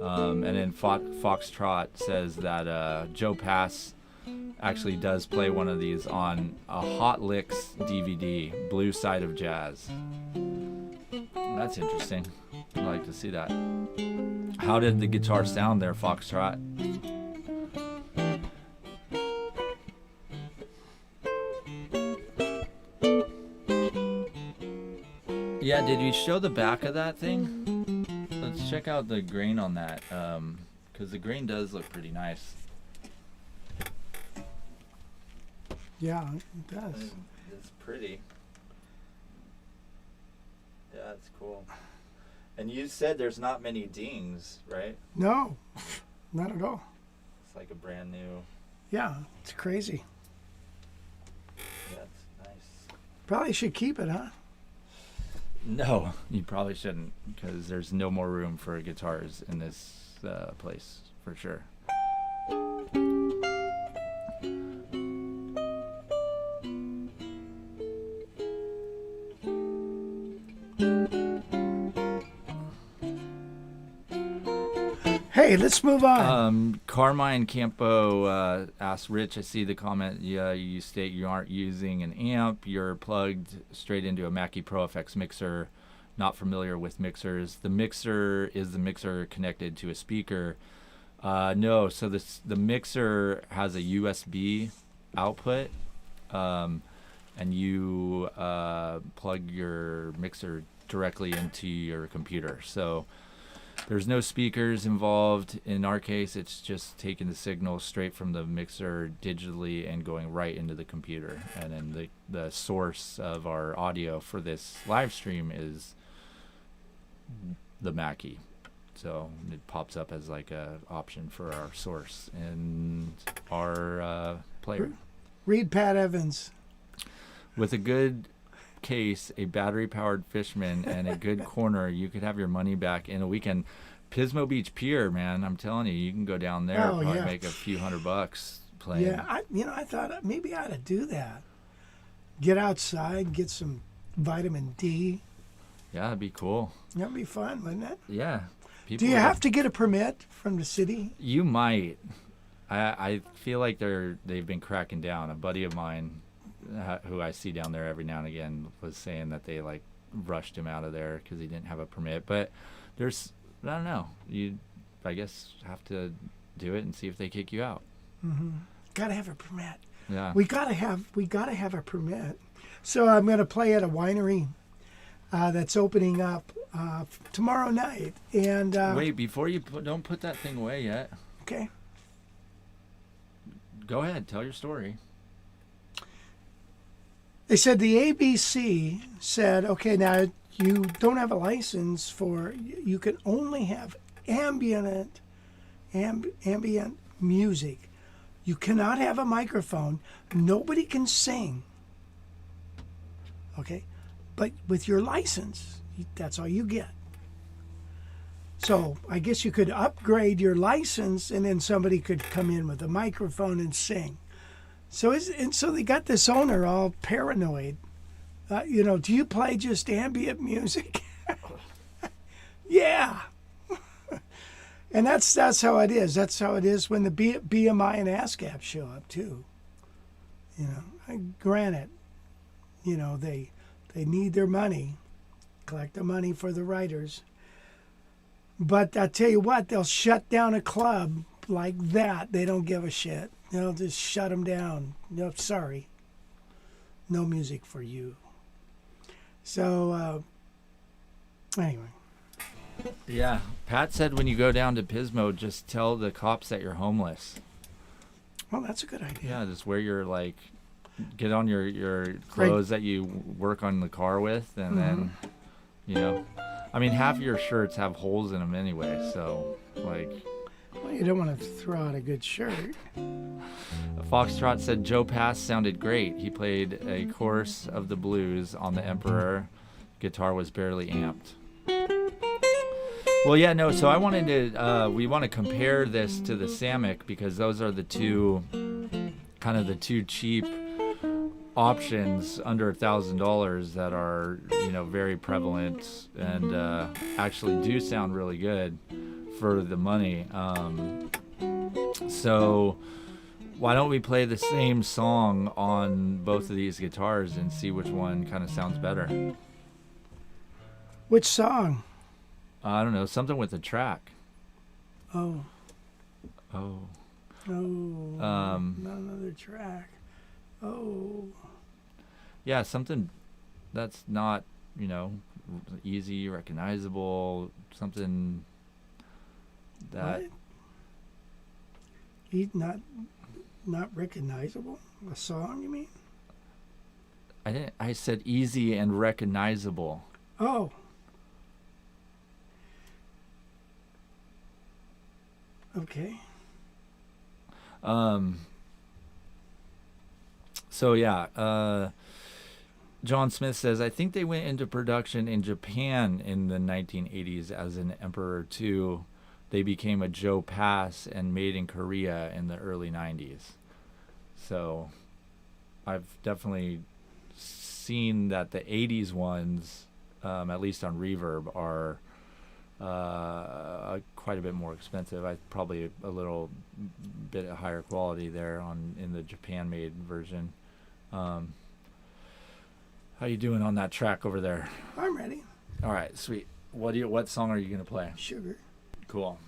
And then Foxtrot says that Joe Pass actually does play one of these on a Hot Licks DVD, Blue Side of Jazz. That's interesting. I'd like to see that. How did the guitar sound there, Foxtrot? Yeah, did you show the back of that thing? Let's check out the grain on that, because the grain does look pretty nice. Yeah, it does. It's pretty. Yeah, it's cool. And you said there's not many dings, right? No, not at all. It's like a brand new. Yeah, it's crazy. Yeah, it's nice. Probably should keep it, huh? No, you probably shouldn't, because there's no more room for guitars in this place, for sure. Hey, let's move on. Carmine Campo asked Rich, I see the comment, yeah, you state you aren't using an amp, you're plugged straight into a Mackie ProFX mixer, not familiar with mixers. The mixer, is the mixer connected to a speaker? No, so the mixer has a USB output, and you plug your mixer directly into your computer. So there's no speakers involved. In our case, it's just taking the signal straight from the mixer digitally and going right into the computer. And then the source of our audio for this live stream is the Mackie. So it pops up as like a option for our source and our player. Read Pat Evans. With a good case, a battery-powered Fishman, and a good corner, you could have your money back in a weekend. Pismo Beach Pier, man, I'm telling you, you can go down there, probably make a few $100 playing. Yeah, I thought maybe I ought to do that. Get outside, get some vitamin D. Yeah, it'd be cool. That'd be fun, wouldn't it? Yeah. Do you have to get a permit from the city? You might. I feel like they've been cracking down. A buddy of mine, who I see down there every now and again, was saying that they like rushed him out of there because he didn't have a permit. But I don't know. You, I guess, have to do it and see if they kick you out. Mm-hmm. Got to have a permit. Yeah. We gotta have a permit. So I'm gonna play at a winery that's opening up tomorrow night. And wait, before you don't put that thing away yet. Okay. Go ahead, tell your story. They said the ABC said, okay, now you don't have a license you can only have ambient music. You cannot have a microphone. Nobody can sing. Okay? But with your license, that's all you get. So I guess you could upgrade your license and then somebody could come in with a microphone and sing. So they got this owner all paranoid. Do you play just ambient music? Yeah. And that's how it is. That's how it is when the BMI and ASCAP show up too. Granted, they need their money, collect the money for the writers. But I tell you what, they'll shut down a club like that. They don't give a shit. They'll just shut them down. No, sorry. No music for you. So, anyway. Yeah. Pat said when you go down to Pismo, just tell the cops that you're homeless. Well, that's a good idea. Yeah, just wear your get on your clothes that you work on the car with, and then, I mean, half your shirts have holes in them anyway, so Well, you don't want to throw out a good shirt. Foxtrot said Joe Pass sounded great. He played a chorus of the blues on the Emperor. Guitar was barely amped. Well, yeah, no, so I wanted to, we want to compare this to the Samic because those are the two cheap options under $1,000 that are, very prevalent and actually do sound really good for the money. So why don't we play the same song on both of these guitars and see which one kind of sounds better? Which song? I don't know, something with a track. Oh. Oh. Not another track. Oh. Yeah, something that's not, easy, recognizable, something that... What? Not recognizable? A song, you mean? I said easy and recognizable. Oh. Okay. So yeah, John Smith says, I think they went into production in Japan in the 1980s as an Emperor 2. They became a Joe Pass and made in Korea in the early 90s. So I've definitely seen that the 80s ones, at least on Reverb, are quite a bit more expensive. Probably a little bit higher quality there in the Japan-made version. How you doing on that track over there? I'm ready. All right, sweet. What song are you gonna play? Sugar. Cool.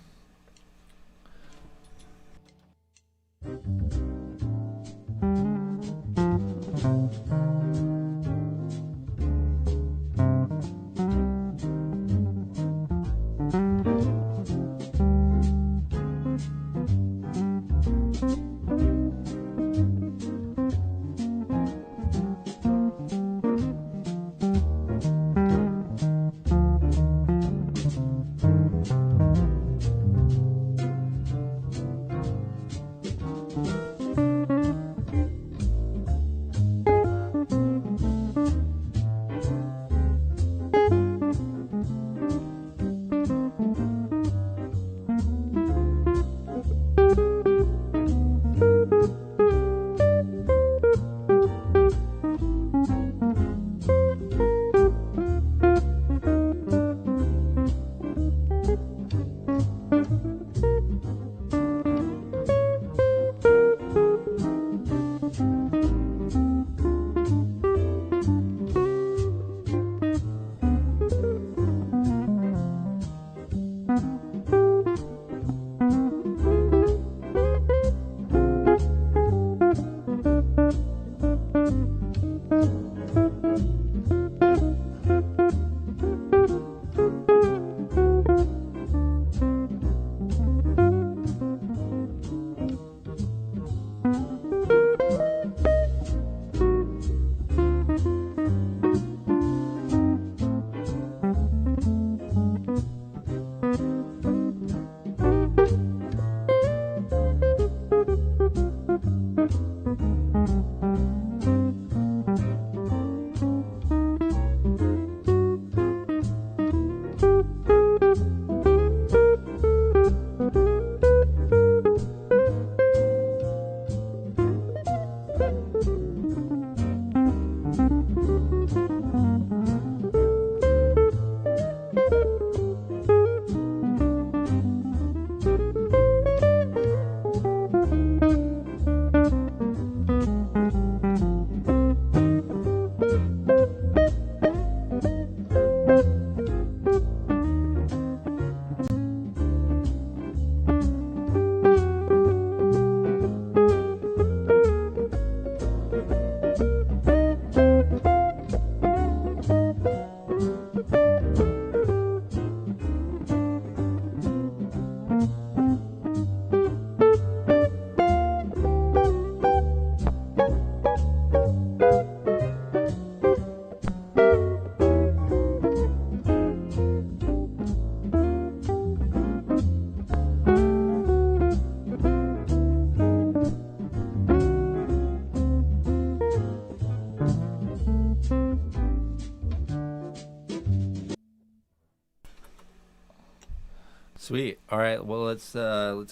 Sweet. All right. Well, let's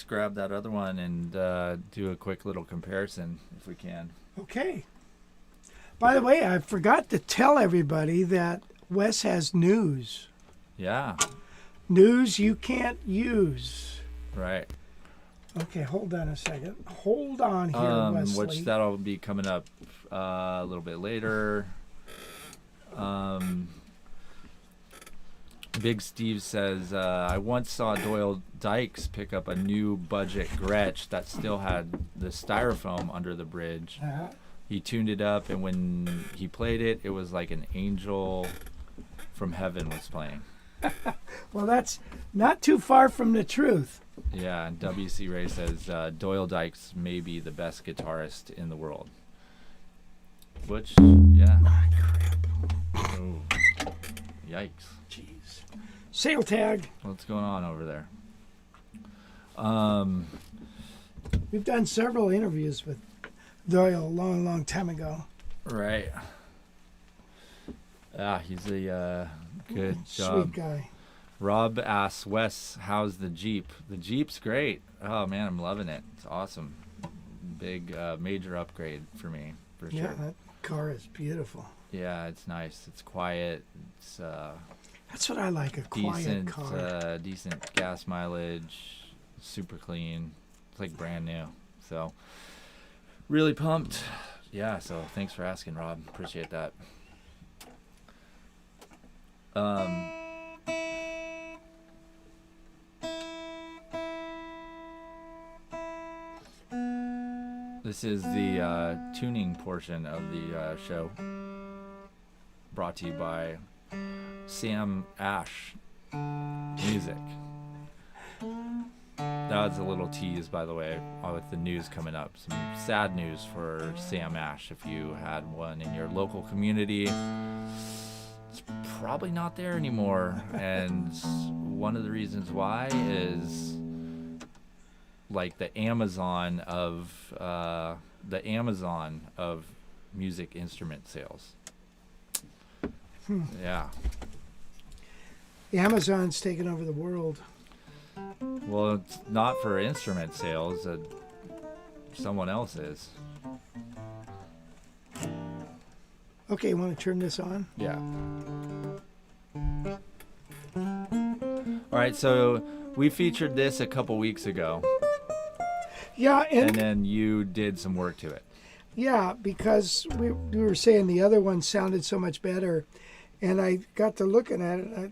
grab that other one and do a quick little comparison if we can. Okay. By the way, I forgot to tell everybody that Wes has news. Yeah. News you can't use. Right. Okay, hold on a second. Hold on here, Wesley. Which that'll be coming up a little bit later. Big Steve says, I once saw Doyle Dykes pick up a new budget Gretsch that still had the styrofoam under the bridge. Uh-huh. He tuned it up, and when he played it, it was like an angel from heaven was playing. Well, that's not too far from the truth. Yeah, and WC Ray says, Doyle Dykes may be the best guitarist in the world. Which, yeah. Ah, crap. Oh. Yikes. Jeez. Sale tag. What's going on over there? We've done several interviews with Doyle a long, long time ago. Right. Ah, he's a good Sweet job. guy. Rob asks, Wes, how's the Jeep? The Jeep's great. Oh, man, I'm loving it. It's awesome. Big, major upgrade for me, for sure. Yeah, that car is beautiful. Yeah, it's nice. It's quiet. It's That's what I like, a quiet decent, car. decent gas mileage. Super clean. It's like brand new. So, really pumped. Yeah, so thanks for asking, Rob. Appreciate that. This is the tuning portion of the show, brought to you by Sam Ash Music. That was a little tease, by the way, with the news coming up. Some sad news for Sam Ash. If you had one in your local community, it's probably not there anymore. And one of the reasons why is like the Amazon of music instrument sales. Yeah. Amazon's taken over the world. Well, it's not for instrument sales. Someone else is. Okay, you want to turn this on? Yeah. All right, so we featured this a couple weeks ago, Yeah, and then you did some work to it. yeah, because we were saying the other one sounded so much better, and I got to looking at it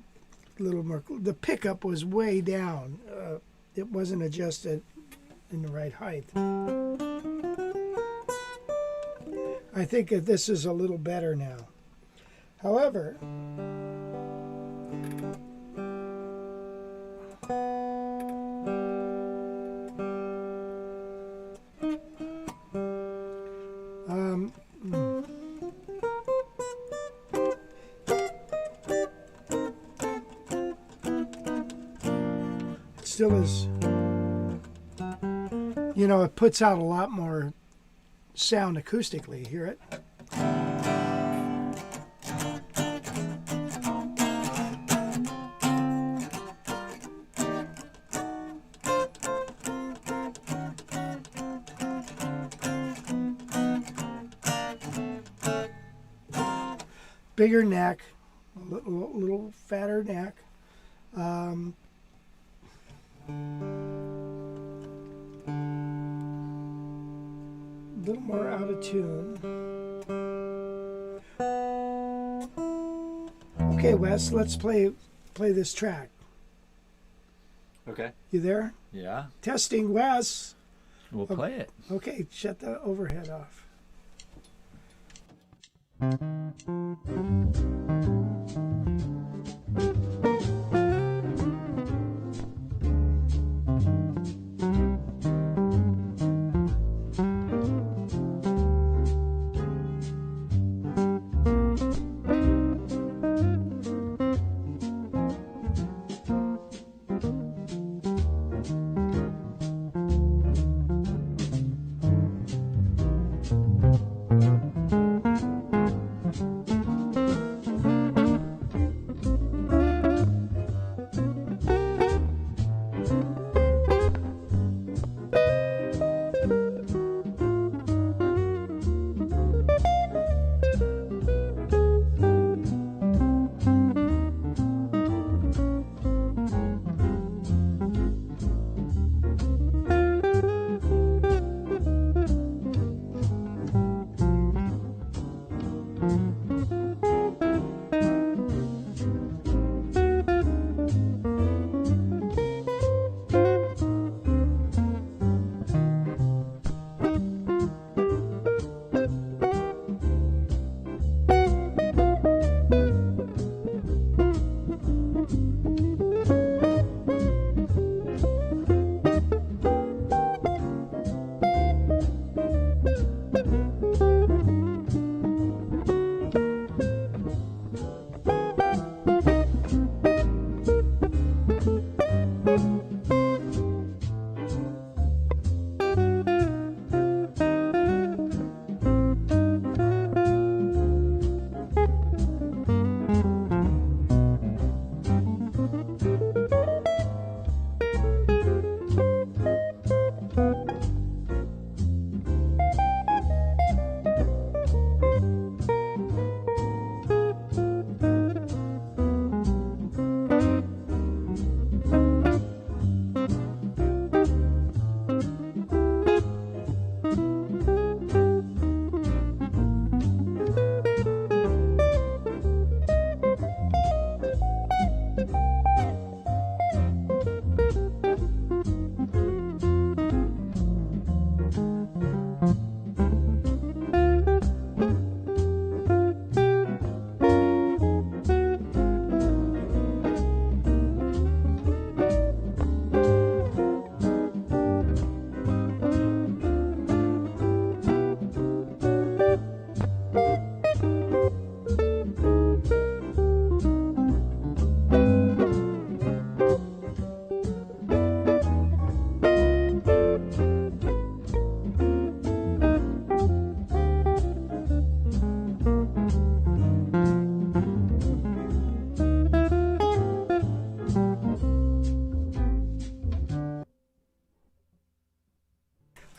a little more. The pickup was way down. It wasn't adjusted in the right height. I think that this is a little better now. However, it still is, you know, it puts out a lot more sound acoustically. Hear it? Bigger neck, a little fatter neck. A little more out of tune. Okay, Wes, let's play this track. Okay. You there? Yeah. Testing, Wes. We'll play it. Okay, shut the overhead off.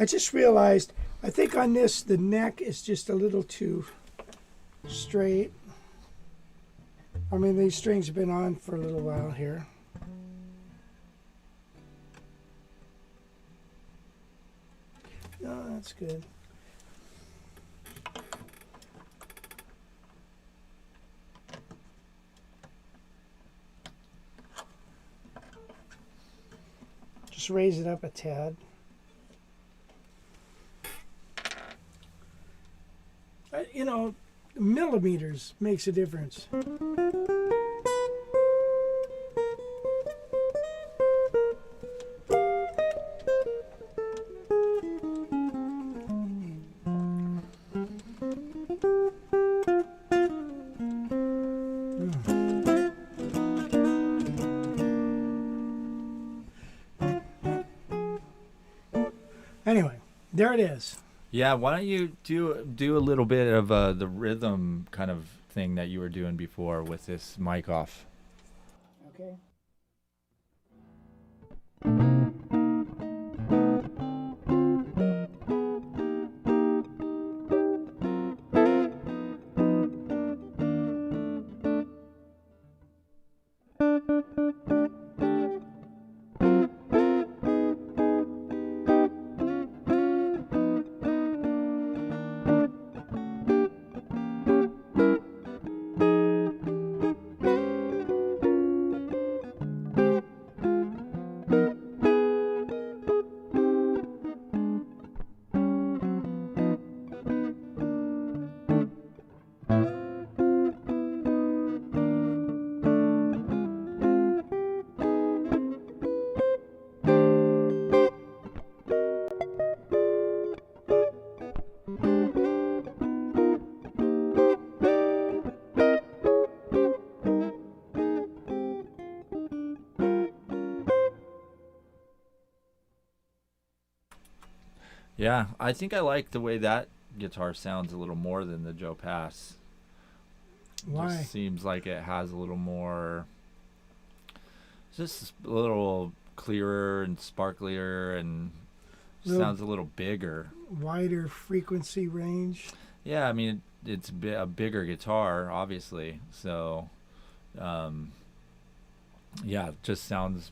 I just realized, I think on this, the neck is just a little too straight. I mean, these strings have been on for a little while here. No, that's good. Just raise it up a tad. You know, millimeters makes a difference. Anyway, there it is. Yeah, why don't you do a little bit of the rhythm kind of thing that you were doing before with this mic off? Okay. Yeah, I think I like the way that guitar sounds a little more than the Joe Pass. Why? Just seems like it has a little more, just a little clearer and sparklier, and sounds a little bigger. Wider frequency range. Yeah, I mean it's a bigger guitar, obviously. So, yeah, it just sounds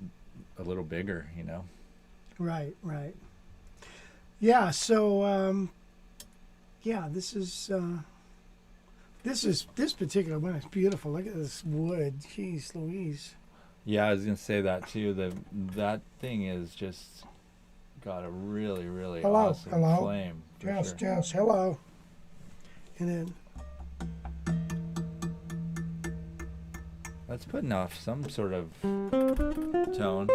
a little bigger, you know. Right, right. Yeah, so yeah, this particular one is beautiful. Look at this wood. Jeez Louise. Yeah, I was gonna say that too. That thing is just got a really, really awesome flame. For Yes, sure. yes, hello. And then That's putting off some sort of tone.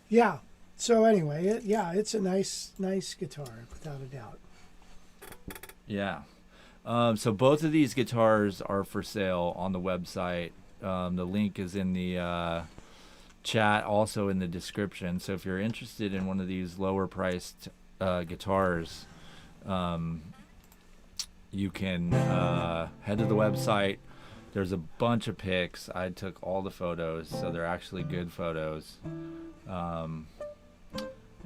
yeah. So anyway, it's a nice guitar without a doubt. Yeah. So both of these guitars are for sale on the website. The link is in the chat, also in the description. So if you're interested in one of these lower priced guitars, you can head to the website. There's a bunch of pics. I took all the photos, so they're actually good photos.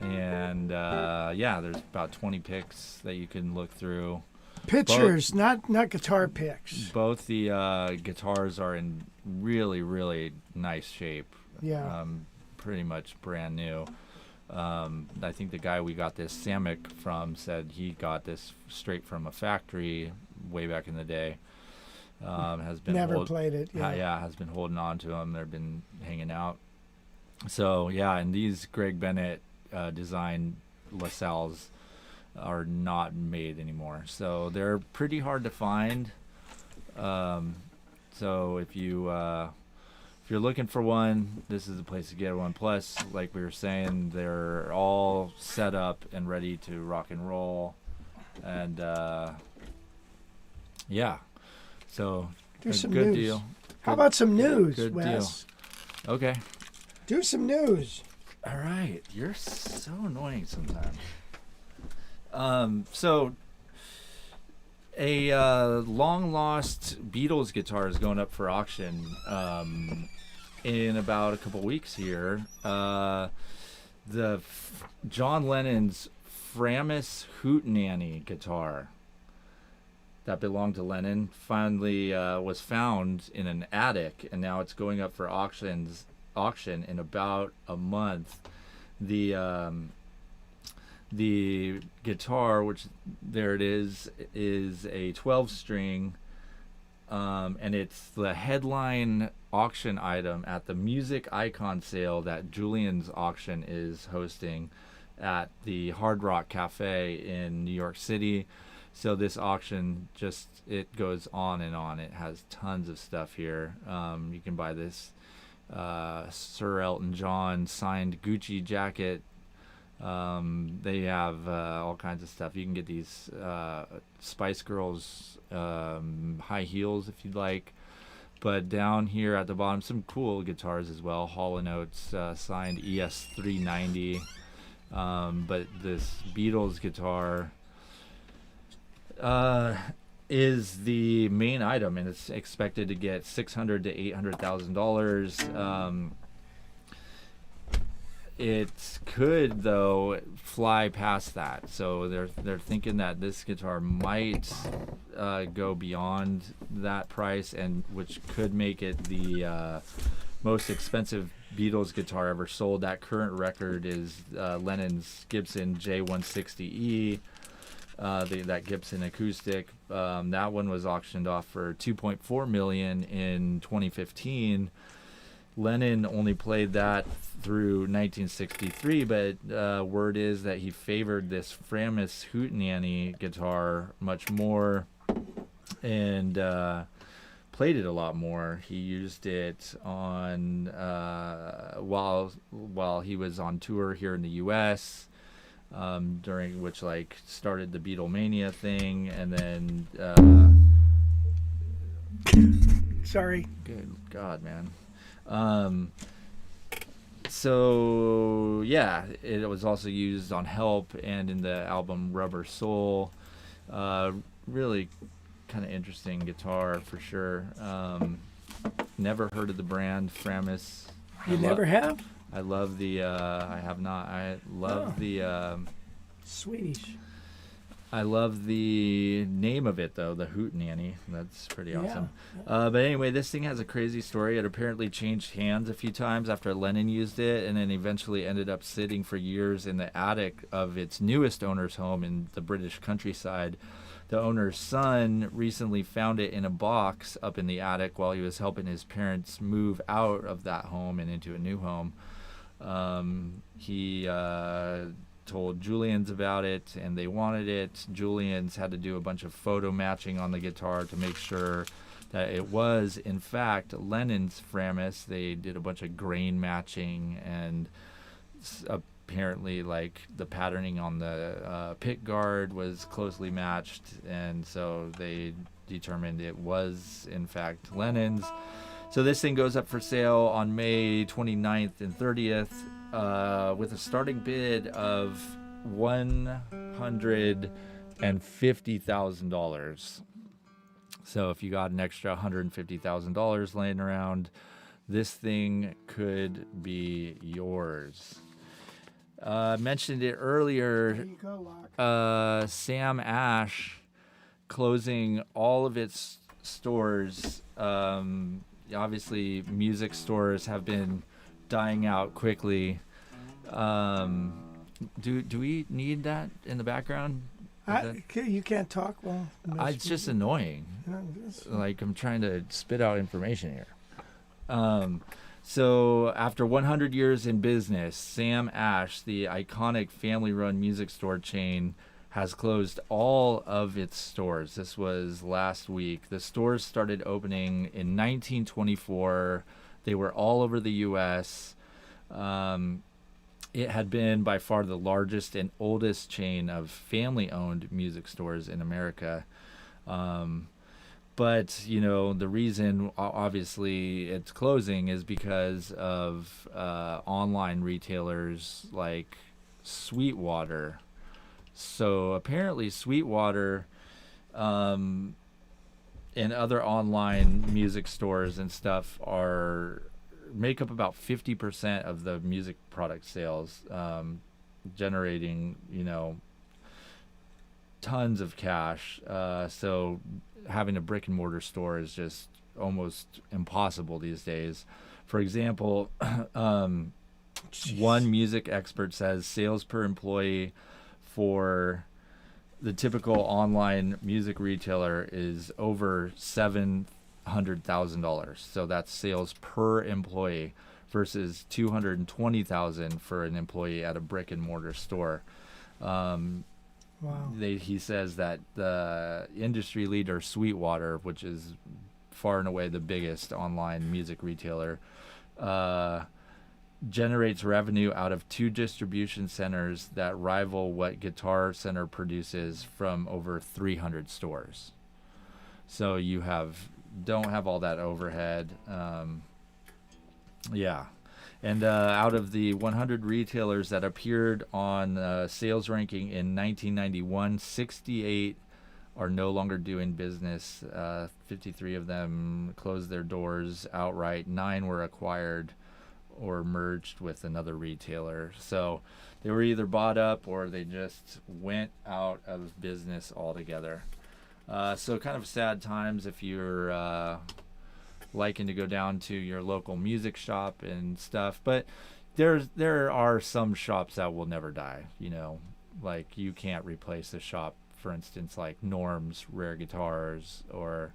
Yeah, there's about 20 pics that you can look through. Pictures, not guitar picks. Both the guitars are in really, really nice shape. Yeah. Pretty much brand new. I think the guy we got this Samic from said he got this straight from a factory way back in the day. Has been Never played it. Yeah. Has been holding on to them. They've been hanging out. So yeah, and these Greg Bennett designed LaSalle's are not made anymore, so they're pretty hard to find. So if you're looking for one, this is the place to get one. Plus, like we were saying, they're all set up and ready to rock and roll, and yeah, so Do a some good news. deal. How about some news, good Wes? deal. Okay. Do some news. All right, you're so annoying sometimes. So a long lost Beatles guitar is going up for auction in about a couple weeks here. John Lennon's Framus Hootenanny guitar that belonged to Lennon finally was found in an attic, and now it's going up for auction in about a month. The guitar, which there it is a 12 string, and it's the headline auction item at the Music Icon sale that Julian's Auction is hosting at the Hard Rock Cafe in New York City. So this auction it goes on and on. It has tons of stuff here. You can buy this Sir Elton John signed Gucci jacket. They have all kinds of stuff. You can get these Spice Girls high heels if you'd like. But down here at the bottom, some cool guitars as well. Hall & Oates signed ES390. But this Beatles guitar is the main item, and it's expected to get $600,000 to $800,000. It could, though, fly past that. So they're thinking that this guitar might go beyond that price, and which could make it the most expensive Beatles guitar ever sold. That current record is Lennon's Gibson J160E. That Gibson acoustic. That one was auctioned off for $2.4 million in 2015. Lennon only played that through 1963, but word is that he favored this Framus Hootenanny guitar much more and played it a lot more. He used it on while he was on tour here in the U.S., during which started the Beatlemania thing, and then Sorry. good God, man. So yeah, it was also used on Help and in the album Rubber Soul. Really kind of interesting guitar for sure. Never heard of the brand Framus. You never have? I love the I have not. I love the Swedish. I love the name of it, though, the Hootenanny. That's pretty awesome. Yeah. But anyway, this thing has a crazy story. It apparently changed hands a few times after Lennon used it, and then eventually ended up sitting for years in the attic of its newest owner's home in the British countryside. The owner's son recently found it in a box up in the attic while he was helping his parents move out of that home and into a new home. He told Julian's about it, and they wanted it. Julian's had to do a bunch of photo matching on the guitar to make sure that it was, in fact, Lennon's Framus. They did a bunch of grain matching, and apparently, the patterning on the pick guard was closely matched, and so they determined it was, in fact, Lennon's. So this thing goes up for sale on May 29th and 30th. With a starting bid of $150,000. So if you got an extra $150,000 laying around, this thing could be yours. Mentioned it earlier. There you go, Locke. Sam Ash closing all of its stores. Obviously, music stores have been dying out quickly. Do we need that in the background? You can't talk well. It's just annoying. I'm trying to spit out information here. So after 100 years in business, Sam Ash, the iconic family-run music store chain, has closed all of its stores. This was last week. The stores started opening in 1924. They were all over the U.S. It had been by far the largest and oldest chain of family-owned music stores in America. But you know, the reason obviously it's closing is because of online retailers like Sweetwater. So apparently Sweetwater and other online music stores and stuff make up about 50% of the music product sales, generating, you know, tons of cash. So having a brick and mortar store is just almost impossible these days. For example, one music expert says sales per employee for the typical online music retailer is over $700,000. So that's sales per employee versus $220,000 for an employee at a brick and mortar store. Wow. He says that the industry leader Sweetwater, which is far and away the biggest online music retailer, generates revenue out of 2 distribution centers that rival what Guitar Center produces from over 300 stores. So you don't have all that overhead. Yeah. And out of the 100 retailers that appeared on sales ranking in 1991, 68 are no longer doing business. 53 of them closed their doors outright. 9 were acquired or merged with another retailer. So they were either bought up or they just went out of business altogether. So kind of sad times if you're liking to go down to your local music shop and stuff, but there are some shops that will never die. You know, like you can't replace a shop, for instance, like Norm's Rare Guitars, or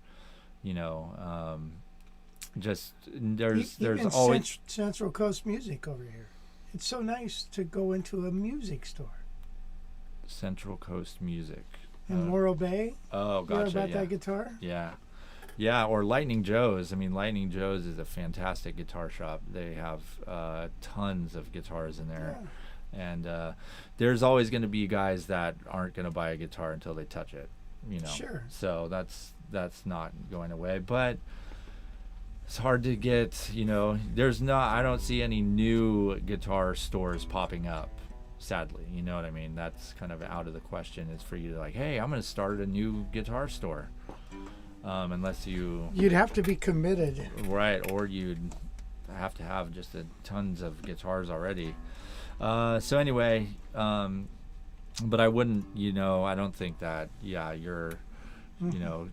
you know, just there's Even always Central Coast Music over here. It's so nice to go into a music store Central Coast Music in Morro Bay. Oh, You hear gotcha. about Yeah. that guitar? Yeah, or Lightning Joe's. I mean, Lightning Joe's is a fantastic guitar shop. They have tons of guitars in there. Yeah. And there's always going to be guys that aren't going to buy a guitar until they touch it, you know. Sure. So that's not going away. But it's hard to get, you know, I don't see any new guitar stores popping up, sadly. You know what I mean? That's kind of out of the question, is for you to like, hey, I'm going to start a new guitar store. Unless you'd have to be committed, right, or you'd have to have just tons of guitars already. So anyway, but I wouldn't, you know, I don't think that, your, you know,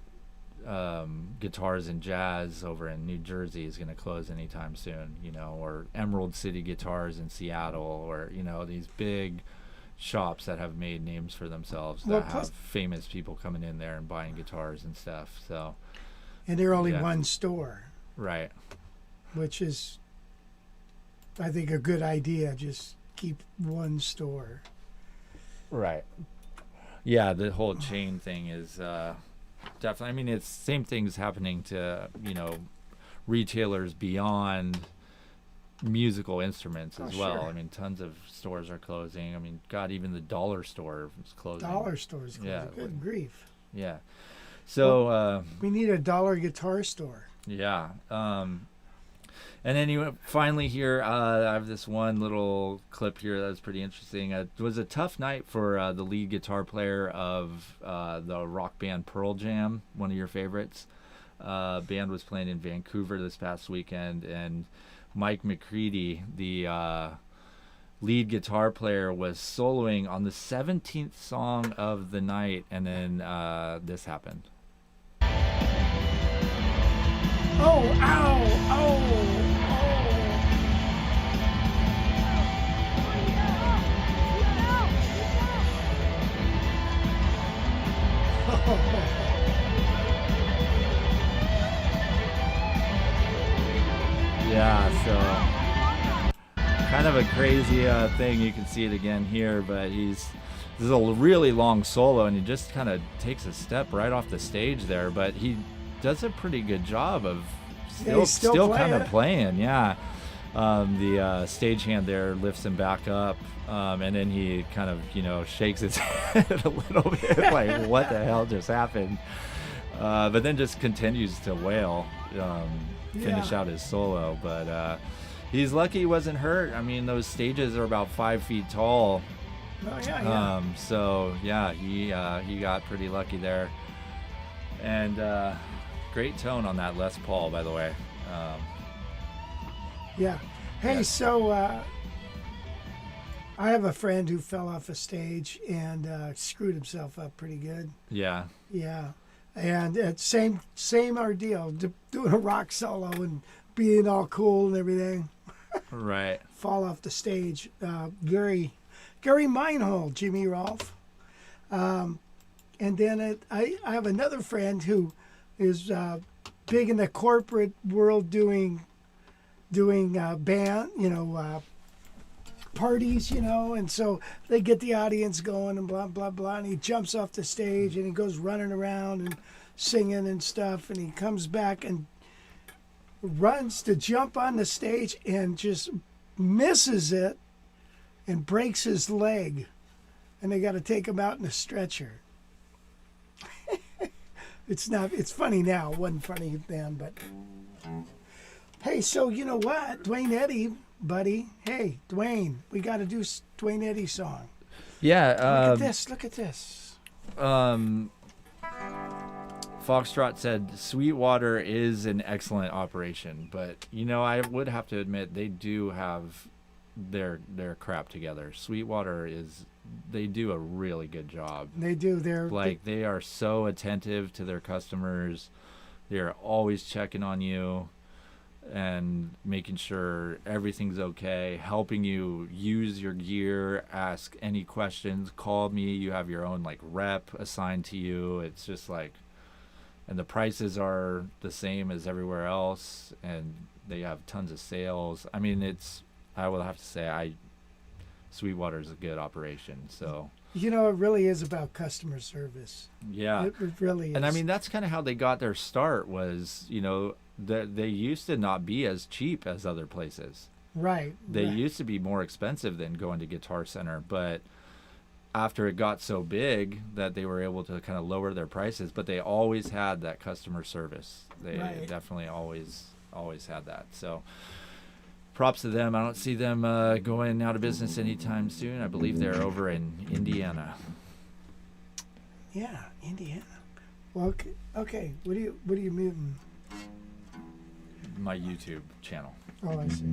Guitars and Jazz over in New Jersey is going to close anytime soon, you know, or Emerald City Guitars in Seattle, or, you know, these big shops that have made names for themselves, that have famous people coming in there and buying guitars and stuff. So, and they're only one store, right, which is, I think, a good idea. Just keep one store. Right. Yeah, the whole chain thing is definitely, I mean, it's same things happening to, you know, retailers beyond musical instruments as well. Sure. I mean, tons of stores are closing. I mean, God, even the dollar store is closing. Dollar stores closing. Yeah. Good grief. Yeah. So we need a dollar guitar store. yeah. And then finally here, I have this one little clip here that's pretty interesting. It was a tough night for the lead guitar player of the rock band Pearl Jam, one of your favorites. Band was playing in Vancouver this past weekend, and Mike McCready, the lead guitar player, was soloing on the 17th song of the night, and then this happened. Oh, ow, oh. Yeah, so kind of a crazy thing. You can see it again here, but this is a really long solo, and he just kind of takes a step right off the stage there, but he does a pretty good job of still kind of playing. Yeah. The stagehand there lifts him back up, and then he kind of, you know, shakes his head a little bit like, what the hell just happened? But then just continues to wail, finish Yeah. out his solo. But he's lucky he wasn't hurt. I mean, those stages are about 5 feet tall. Oh, yeah. So yeah, he got pretty lucky there. And great tone on that Les Paul, by the way. Yeah. Hey, Yeah. so I have a friend who fell off a stage and screwed himself up pretty good. Yeah. Yeah. And it's same ordeal, doing a rock solo and being all cool and everything. Right. Fall off the stage. Gary Meinhold, Jimmy Rolfe. And then I have another friend who is big in the corporate world doing band, parties, and so they get the audience going and blah, blah, blah. And he jumps off the stage and he goes running around and singing and stuff. And he comes back and runs to jump on the stage and just misses it and breaks his leg. And they got to take him out in a stretcher. It's funny now. It wasn't funny then, but hey, so you know what? Duane Eddy, buddy. Hey, Duane, we got to do Duane Eddy song. Yeah. Look at this. Foxtrot said Sweetwater is an excellent operation, but I would have to admit they do have their crap together. Sweetwater they do a really good job. They do. They are so attentive to their customers. They're always checking on you and making sure everything's okay, helping you use your gear, ask any questions, call me. You have your own rep assigned to you. It's just and the prices are the same as everywhere else, and they have tons of sales. I mean, I will have to say Sweetwater is a good operation. So it really is about customer service. yeah, It really is. and I mean that's kind of how they got their start. Was they used to not be as cheap as other places. Right. They right. used to be more expensive than going to Guitar Center, but after it got so big that they were able to kind of lower their prices, but they always had that customer service. They Right. definitely always had that. So props to them. I don't see them going out of business anytime soon. I believe they're over in Indiana. Yeah, Indiana. Well, okay. What are you muting? My YouTube channel. Oh, I see.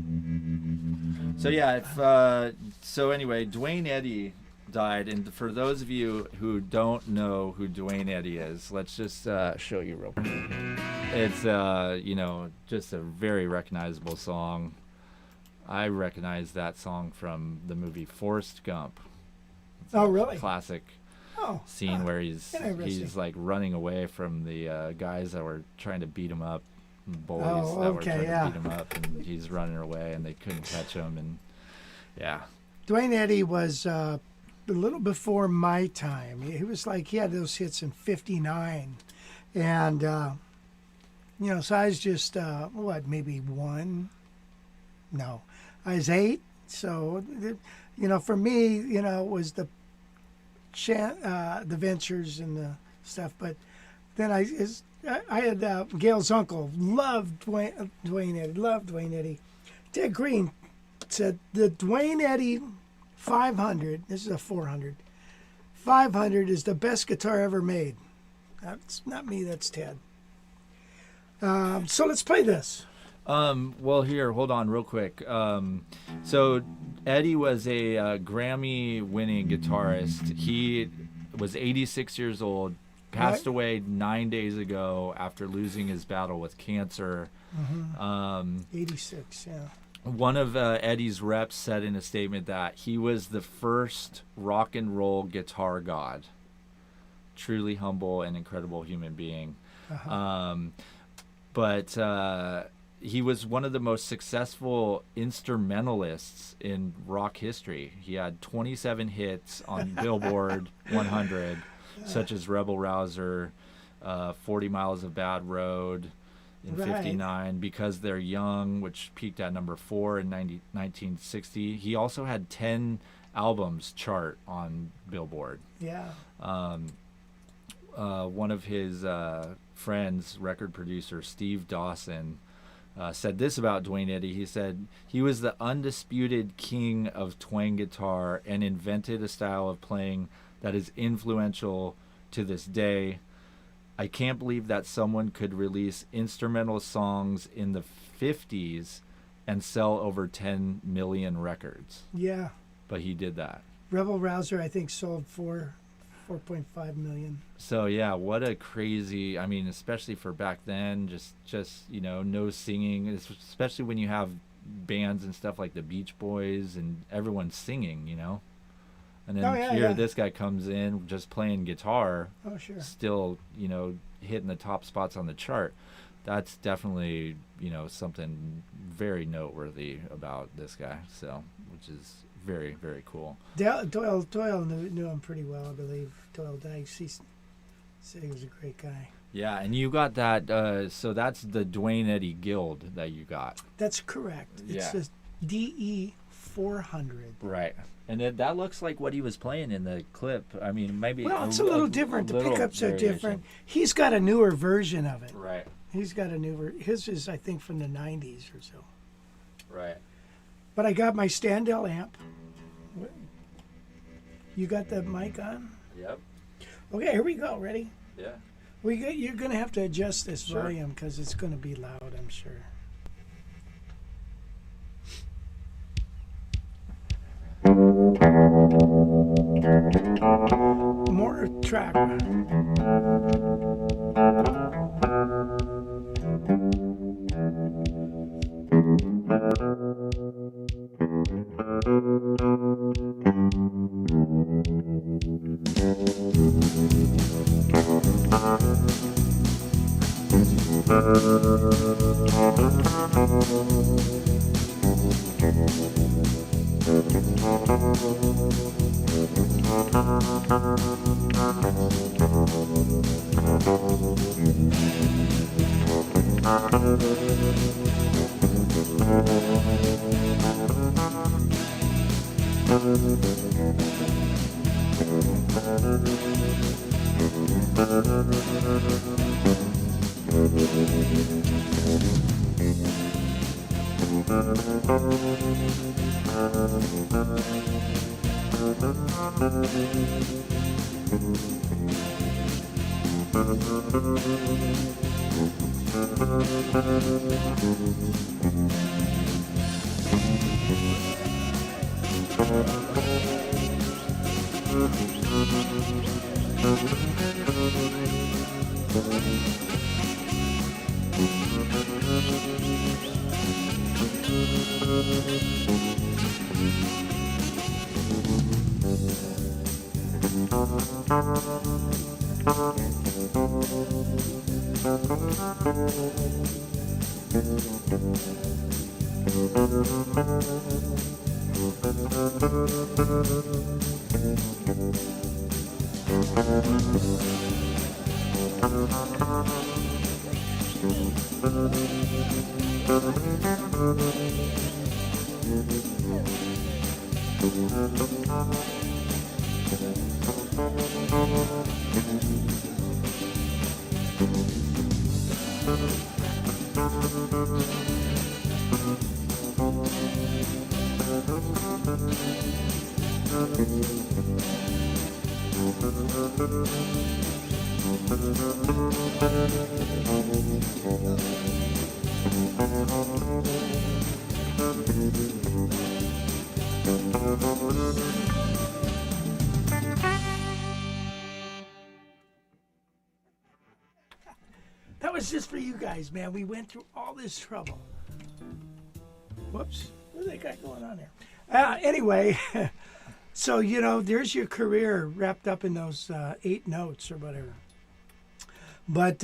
So yeah, anyway, Duane Eddy died, and for those of you who don't know who Duane Eddy is, let's just show you real quick. It's just a very recognizable song. I recognize that song from the movie Forrest Gump. It's Oh, a really? Classic Oh, scene where he's interesting. running away from the guys that were trying to beat him up, bullies Oh, that were okay, trying yeah. to beat him up, and he's running away and they couldn't catch him, and yeah. Duane Eddy was a little before my time. He was he had those hits in '59, and so I was just maybe one? No, I was 8. So for me, it was the Ventures and the stuff. But then I had Gail's uncle loved Duane Eddy. Ted Green said the Duane Eddy 500. This is a 400. 500 is the best guitar ever made. That's not me. That's Ted. So let's play this. Well, here, hold on real quick. So Eddy was a Grammy-winning guitarist. He was 86 years old, passed away 9 days ago after losing his battle with cancer. 86, yeah. One of Eddy's reps said in a statement that he was the first rock and roll guitar god. Truly humble and incredible human being. But he was one of the most successful instrumentalists in rock history. He had 27 hits on Billboard 100, such as Rebel Rouser, 40 Miles of Bad Road in Right. 59, Because They're Young, which peaked at number 4 in 1960. He also had 10 albums chart on Billboard. Yeah. One of his friends, record producer Steve Dawson, said this about Duane Eddy. He said, he was the undisputed king of twang guitar and invented a style of playing that is influential to this day. I can't believe that someone could release instrumental songs in the 50s and sell over 10 million records. Yeah. But he did that. Rebel Rouser, I think, sold 4.5 million. So yeah, what a crazy, I mean, especially for back then, just you know, no singing, especially when you have bands and stuff like the Beach Boys and everyone's singing, you know. And then this guy comes in just playing guitar, still, you know, hitting the top spots on the chart. That's definitely, you know, something very noteworthy about this guy. So, which is very, very cool. Doyle knew him pretty well, I believe. Doyle Dykes, he said he was a great guy. Yeah, and you got that, so that's the Duane Eddy Guild that you got. That's correct. It's the DE 400. Right. And that looks like what he was playing in the clip. I mean, maybe... Well, it's a little different. The pickups are different. He's got a newer version of it. Right. He's got a newer... His is, I think, from the 90s or so. Right. But I got my Standell amp. You got the mic on? Yep. Okay, here we go. Ready? Yeah. You're going to have to adjust this volume because it's going to be loud, I'm sure. More track. That was just for you guys, man. We went through all this trouble. Whoops. What do they got going on there? Anyway, so, you know, there's your career wrapped up in those 8 notes or whatever. But,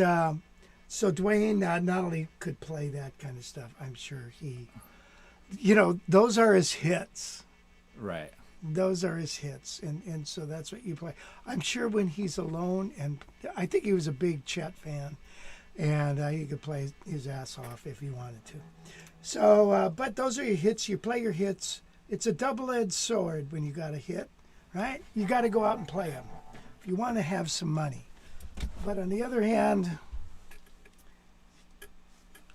so Duane not only could play that kind of stuff, I'm sure he, you know, those are his hits. Right. Those are his hits. And so that's what you play. I'm sure when he's alone, and I think he was a big Chet fan, and he could play his ass off if he wanted to. So, but those are your hits. You play your hits. It's a double-edged sword when you got a hit, right? You got to go out and play them if you want to have some money. But on the other hand,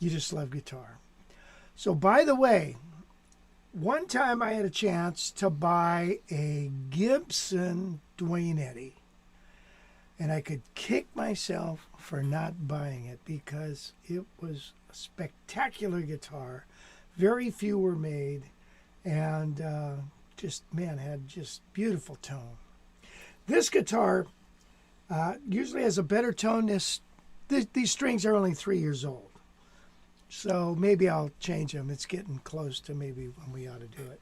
you just love guitar. So, by the way, one time I had a chance to buy a Gibson Duane Eddy, and I could kick myself for not buying it because it was a spectacular guitar. Very few were made, and had just beautiful tone. This guitar usually has a better tone. These strings are only 3 years old. So maybe I'll change them. It's getting close to maybe when we ought to do it.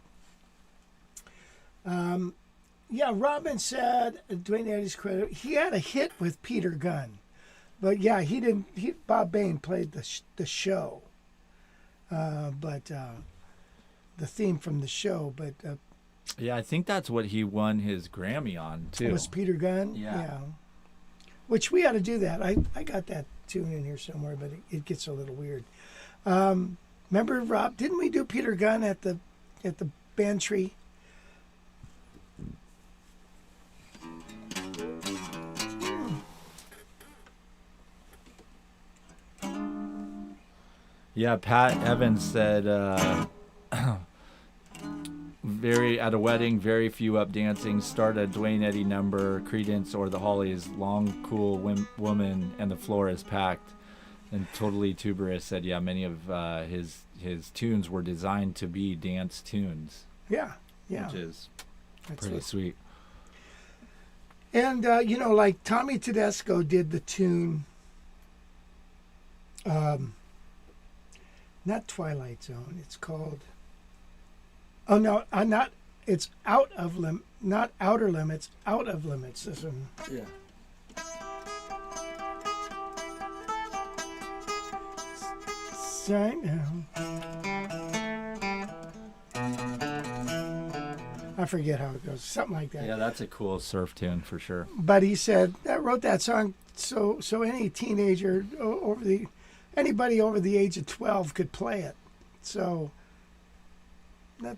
Robin said, Duane Eddy's credit, he had a hit with Peter Gunn. But yeah, he didn't. Bob Bain played the show. But the theme from the show. But yeah, I think that's what he won his Grammy on, too. was Peter Gunn? Yeah. Which we ought to do that. I got that tune in here somewhere, but it gets a little weird. Remember, Rob, didn't we do Peter Gunn at the band tree? Yeah, Pat Evans said, at a wedding, very few up dancing. Start a Duane Eddy number, Creedence or the Hollies, Long Cool Woman, and the floor is packed. And Totally Tuberous said, yeah, many of his tunes were designed to be dance tunes. Yeah. Which is pretty sweet. And, like Tommy Tedesco did the tune, not Twilight Zone, it's called, it's not Outer Limits, Out of Limits. This one. Yeah. Right now. I forget how it goes. Something like that. Yeah, that's a cool surf tune for sure. But he said, I wrote that song so any teenager anybody over the age of 12 could play it. So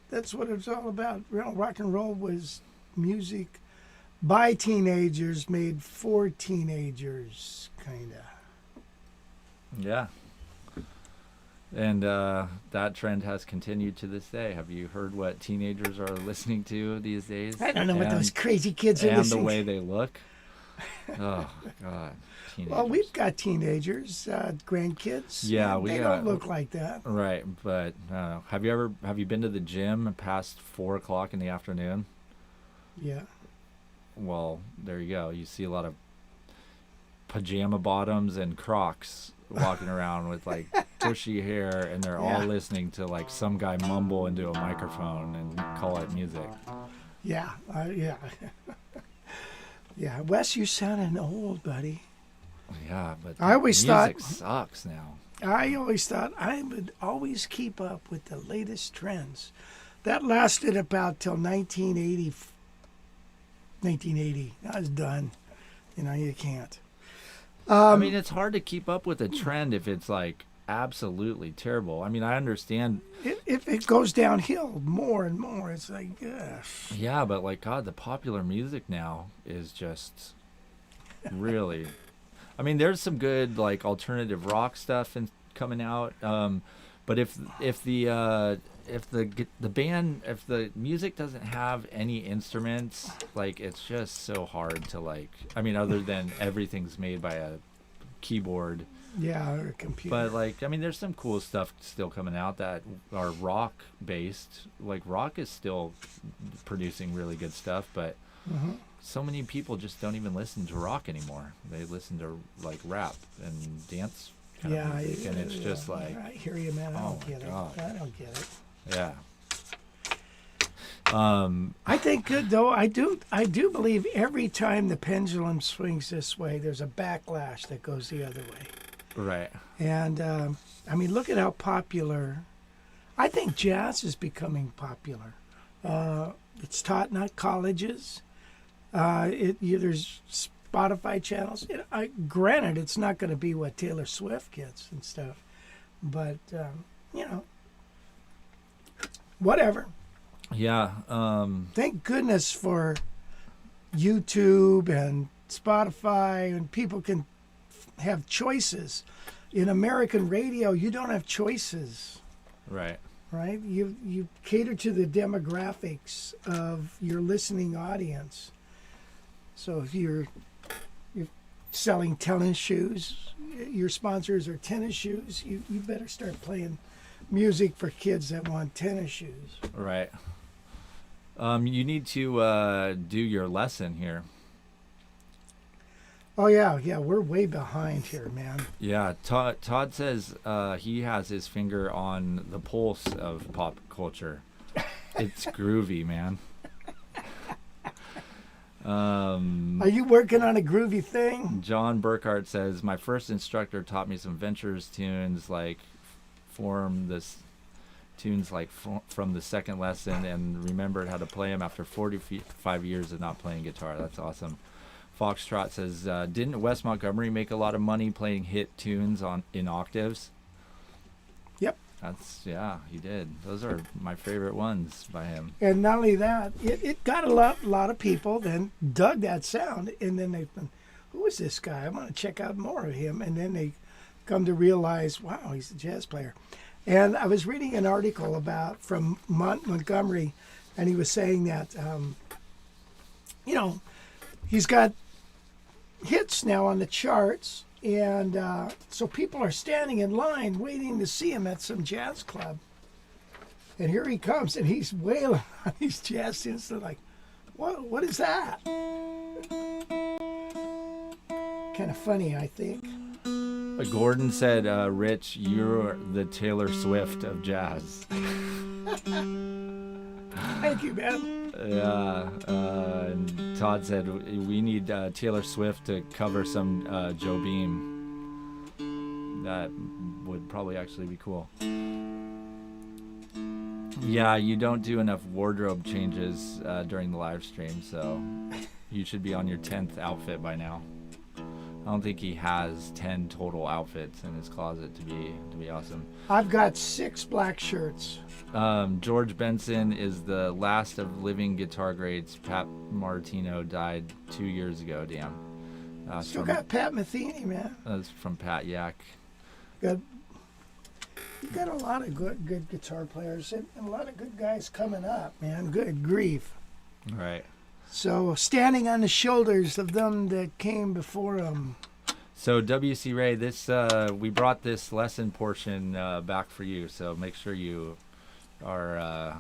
that's what it was all about. Rock and roll was music by teenagers, made for teenagers, kind of. Yeah. And that trend has continued to this day. Have you heard what teenagers are listening to these days? I don't know what those crazy kids are listening and the way they look. Oh, God. Teenagers. Well, we've got teenagers, grandkids. Yeah, they don't look like that. Right, but have you been to the gym past 4 o'clock in the afternoon? Yeah. Well, there you go. You see a lot of pajama bottoms and Crocs walking around with like bushy hair, and they're all listening to like some guy mumble into a microphone and call it music. Yeah. Yeah. Wes, you sounding old, buddy. Yeah, but I always music sucks now. I always thought I would always keep up with the latest trends. That lasted about till 1980. 1980. I was done. You can't. I mean, it's hard to keep up with a trend if it's like absolutely terrible. I mean, I understand if it goes downhill more and more. It's like, gosh. Yeah, but like God, the popular music now is just really. I mean, there's some good like alternative rock stuff coming out. But if the music doesn't have any instruments, like it's just so hard to like. I mean, other than everything's made by a keyboard. Yeah, or a computer. But like, I mean, there's some cool stuff still coming out that are rock based. Like rock is still producing really good stuff, but so many people just don't even listen to rock anymore. They listen to like rap and dance kind of music, and it's just like. I hear you, man. I don't get God. it. I don't get it. Yeah. I think though I do believe every time the pendulum swings this way, there's a backlash that goes the other way. Right. And I mean, look at how popular. I think jazz is becoming popular. It's taught in colleges. There's Spotify channels. Granted, it's not going to be what Taylor Swift gets and stuff, but whatever. Yeah. Thank goodness for YouTube and Spotify, and people can have choices. in American radio, you don't have choices, Right. right? You cater to the demographics of your listening audience. So if you're selling tennis shoes, your sponsors are tennis shoes, you better start playing music for kids that want tennis shoes. Right. You need to do your lesson here. Oh yeah, we're way behind here, man. Yeah, Todd says he has his finger on the pulse of pop culture. It's groovy, man. Are you working on a groovy thing? John Burkhart says, my first instructor taught me some Ventures tunes like from the second lesson, and remembered how to play them after 45 years of not playing guitar. That's awesome. Foxtrot says, didn't Wes Montgomery make a lot of money playing hit tunes in octaves? Yep. Yeah, he did. Those are my favorite ones by him. And not only that, it got a lot of people then dug that sound, and then they've been, who is this guy? I want to check out more of him. And then they come to realize, wow, he's a jazz player. And I was reading an article from Montgomery, and he was saying that, he's got hits now on the charts, and so people are standing in line waiting to see him at some jazz club. And here he comes, and he's wailing on these jazz tunes. They're like, what is that? Kind of funny, I think. Gordon said, Rich, you're the Taylor Swift of jazz. Thank you, man. Yeah. And Todd said, we need Taylor Swift to cover some Joe Beam. That would probably actually be cool. Yeah, you don't do enough wardrobe changes during the live stream, so you should be on your 10th outfit by now. I don't think he has 10 total outfits in his closet to be awesome. I've got 6 black shirts. George Benson is the last of living guitar greats. Pat Martino died 2 years ago. Damn. Still got Pat Metheny, man. That's from Pat Yak. You've got a lot of good guitar players and a lot of good guys coming up, man. Good grief. Right. So standing on the shoulders of them that came before them. So WC Ray, this we brought this lesson portion back for you. So make sure you are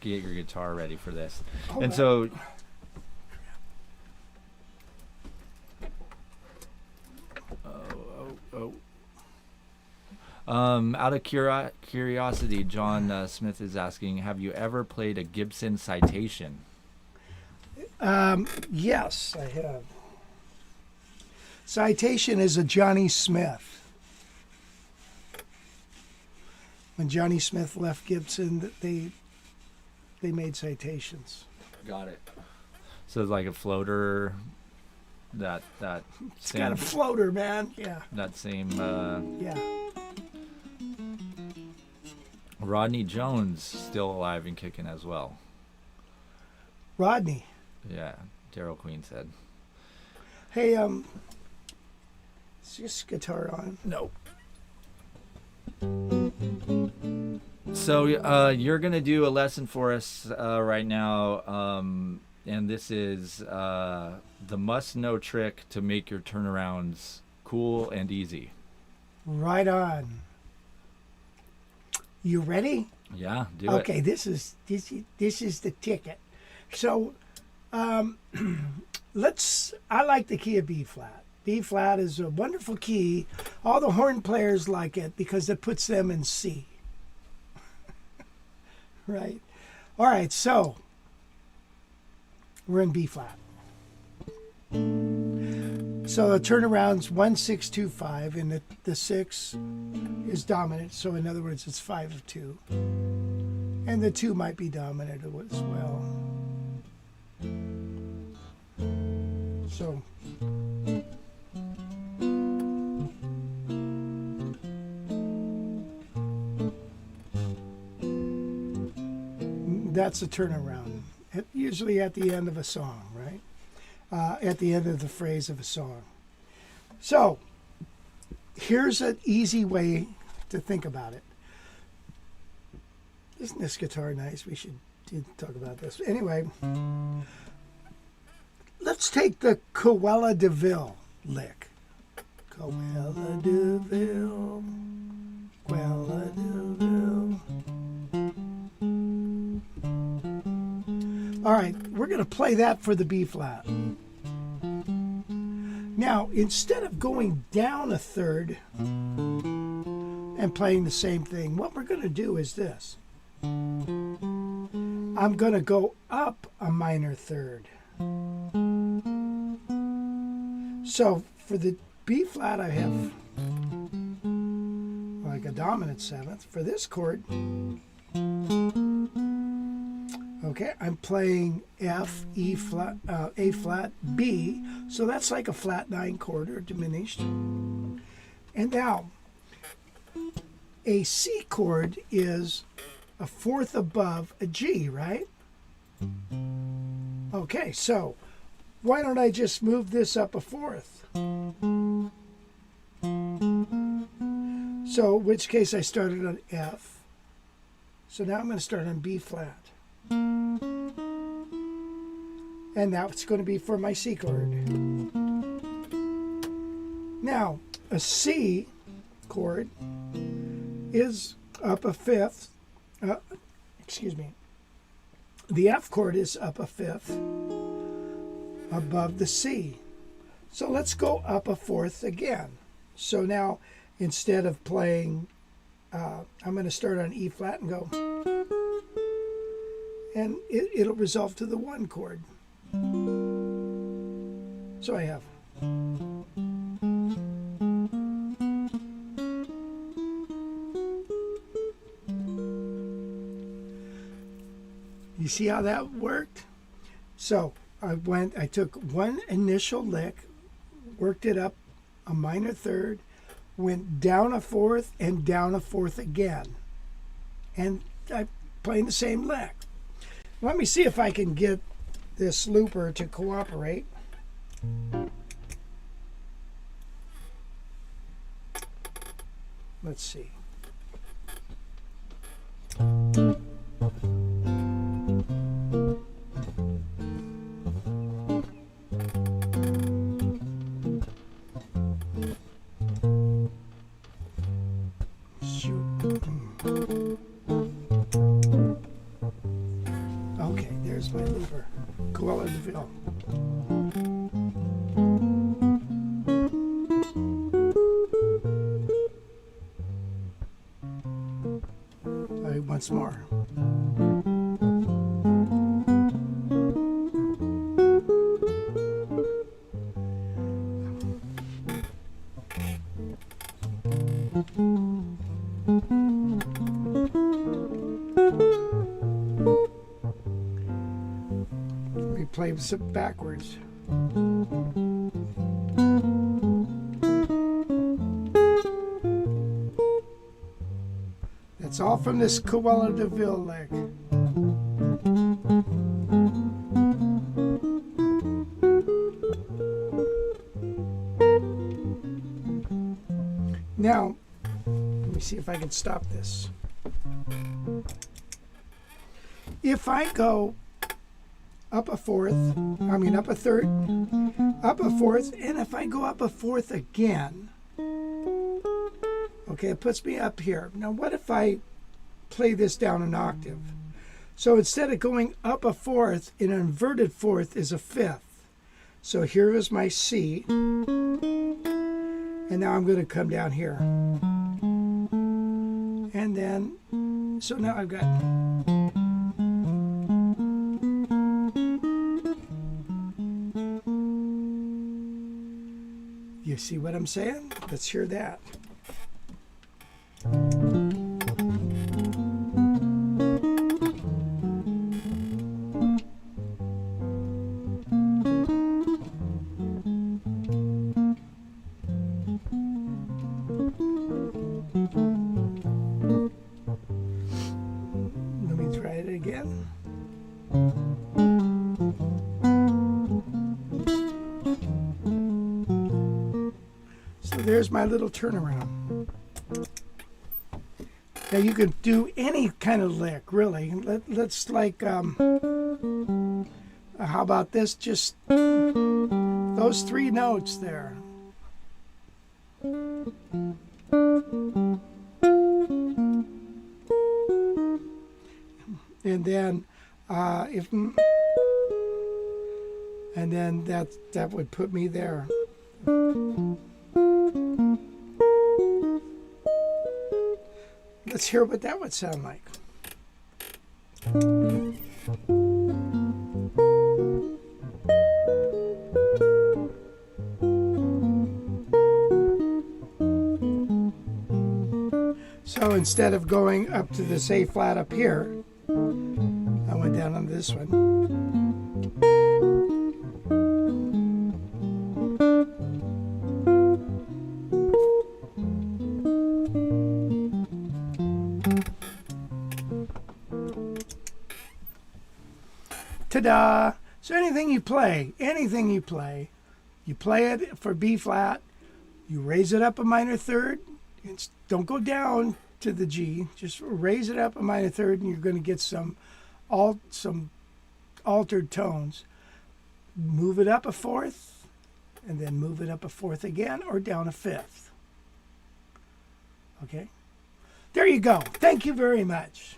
get your guitar ready for this. Hold and on. so. Out of curiosity, John Smith is asking, have you ever played a Gibson Citation? Yes, I have. Citation is a Johnny Smith. When Johnny Smith left Gibson, they made Citations. Got it. So it's like a floater. That It's got a floater, man. Yeah. That same. Yeah. Rodney Jones still alive and kicking as well. Rodney. Yeah, Daryl Queen said. Hey, is this guitar on? No. So you're gonna do a lesson for us right now, and this is the must-know trick to make your turnarounds cool and easy. Right on. You ready? Yeah, do it. Okay, this is the ticket. So, I like the key of B flat. B flat is a wonderful key. All the horn players like it because it puts them in C. Right. All right, so we're in B flat. So the turnaround's 1-6-2-5, and the 6 is dominant. So in other words, it's 5 of 2, and the 2 might be dominant as well. So that's a turnaround. Usually at the end of a song, right? At the end of the phrase of a song. So here's an easy way to think about it. Isn't this guitar nice? We should talk about this. Anyway, let's take the Cruella de Vil lick. Cruella de Vil, Cruella de Vil. All right, we're going to play that for the B flat. Now, instead of going down a third and playing the same thing, what we're going to do is this. I'm going to go up a minor third. So for the B flat, I have like a dominant seventh. For this chord, okay, I'm playing F, E flat, A flat, B. So that's like a flat 9 chord or diminished. And now, a C chord is a fourth above a G, right? Okay, so why don't I just move this up a fourth? So, in which case I started on F. So now I'm going to start on B flat. And now it's going to be for my C chord. Now, a C chord is up a fifth. Excuse me. The F chord is up a fifth above the C. So let's go up a fourth again. So now, instead of playing, I'm going to start on E flat and go. And it'll resolve to the 1 chord. So I have. You see how that worked? So I took one initial lick, worked it up a minor third, went down a fourth and down a fourth again. And I'm playing the same lick. Let me see if I can get this looper to cooperate. Let's see. Okay, there's my looper. Cruella de Vil. All right, once more. Play it backwards. That's all from this Cruella de Vil lick. Now, let me see if I can stop this. If I go up a fourth, up a third, up a fourth, and if I go up a fourth again, okay, it puts me up here. Now what if I play this down an octave? So instead of going up a fourth, an inverted fourth is a fifth. So here is my C, and now I'm going to come down here. And then, so now I've got... You see what I'm saying? Let's hear that. Let me try it again. there's my little turnaround. Now you can do any kind of lick, really. Let's like, how about this? Just those 3 notes there. And then and then that would put me there. Let's hear what that would sound like. So instead of going up to this A flat up here, I went down on this one. Ta-da! So anything you play, you play it for B flat, you raise it up a minor third, don't go down to the G, just raise it up a minor third, and you're going to get some altered tones. Move it up a fourth, and then move it up a fourth again, or down a fifth. Okay? There you go. Thank you very much.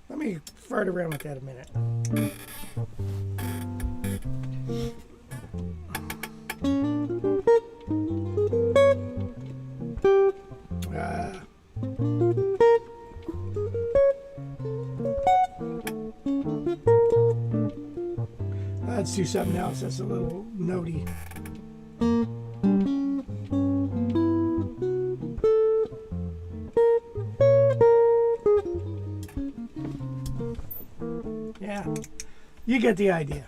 Let me fart around with that a minute. Let's do something else that's a little notey. Yeah, you get the idea.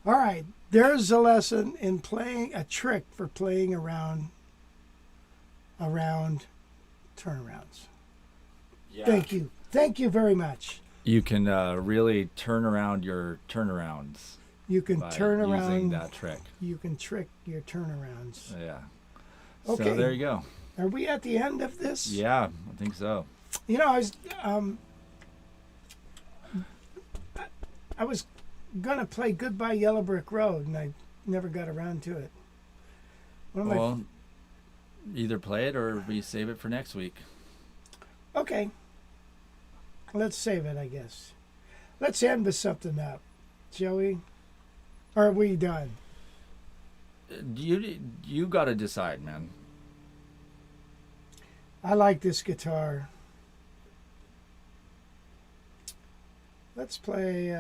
All right, there's a lesson in playing, a trick for playing around turnarounds. Yeah. Thank you very much. You can really turn around your turnarounds. You can turn around using that trick. You can trick your turnarounds. Yeah. Okay. So there you go. Are we at the end of this? Yeah, I think so. You know, I was gonna play Goodbye Yellow Brick Road, and I never got around to it. Well, either play it or we save it for next week. Okay. Let's save it, I guess. Let's end with something up, shall we? Or are we done? You got to decide, man. I like this guitar. Let's play...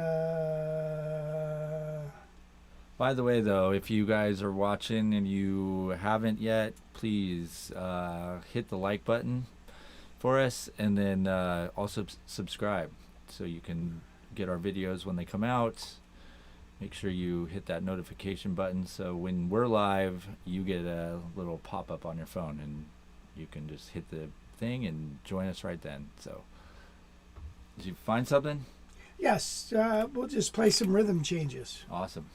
By the way, though, if you guys are watching and you haven't yet, please hit the like button for us, and then also subscribe so you can get our videos when they come out. Make sure you hit that notification button so when we're live, you get a little pop-up on your phone, and you can just hit the thing and join us right then. So, did you find something? Yes, we'll just play some rhythm changes. Awesome.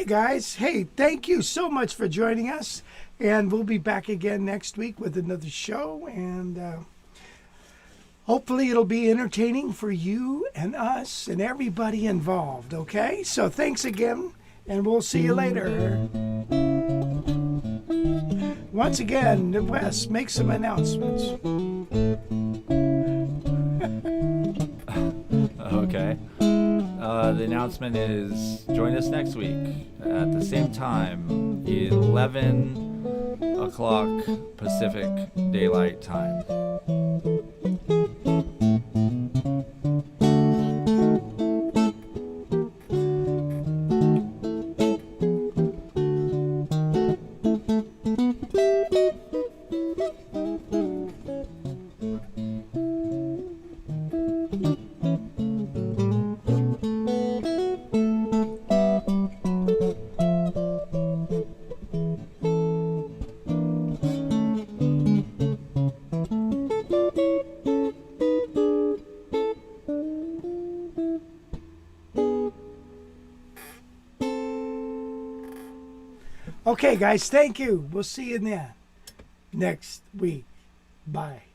Okay, guys. Hey, thank you so much for joining us. And we'll be back again next week with another show. And hopefully it'll be entertaining for you and us and everybody involved. Okay? So thanks again. And we'll see you later. Once again, Wes, make some announcements. Okay. The announcement is join us next week at the same time, 11 o'clock Pacific Daylight Time. Okay, guys, thank you. We'll see you then next week. Bye.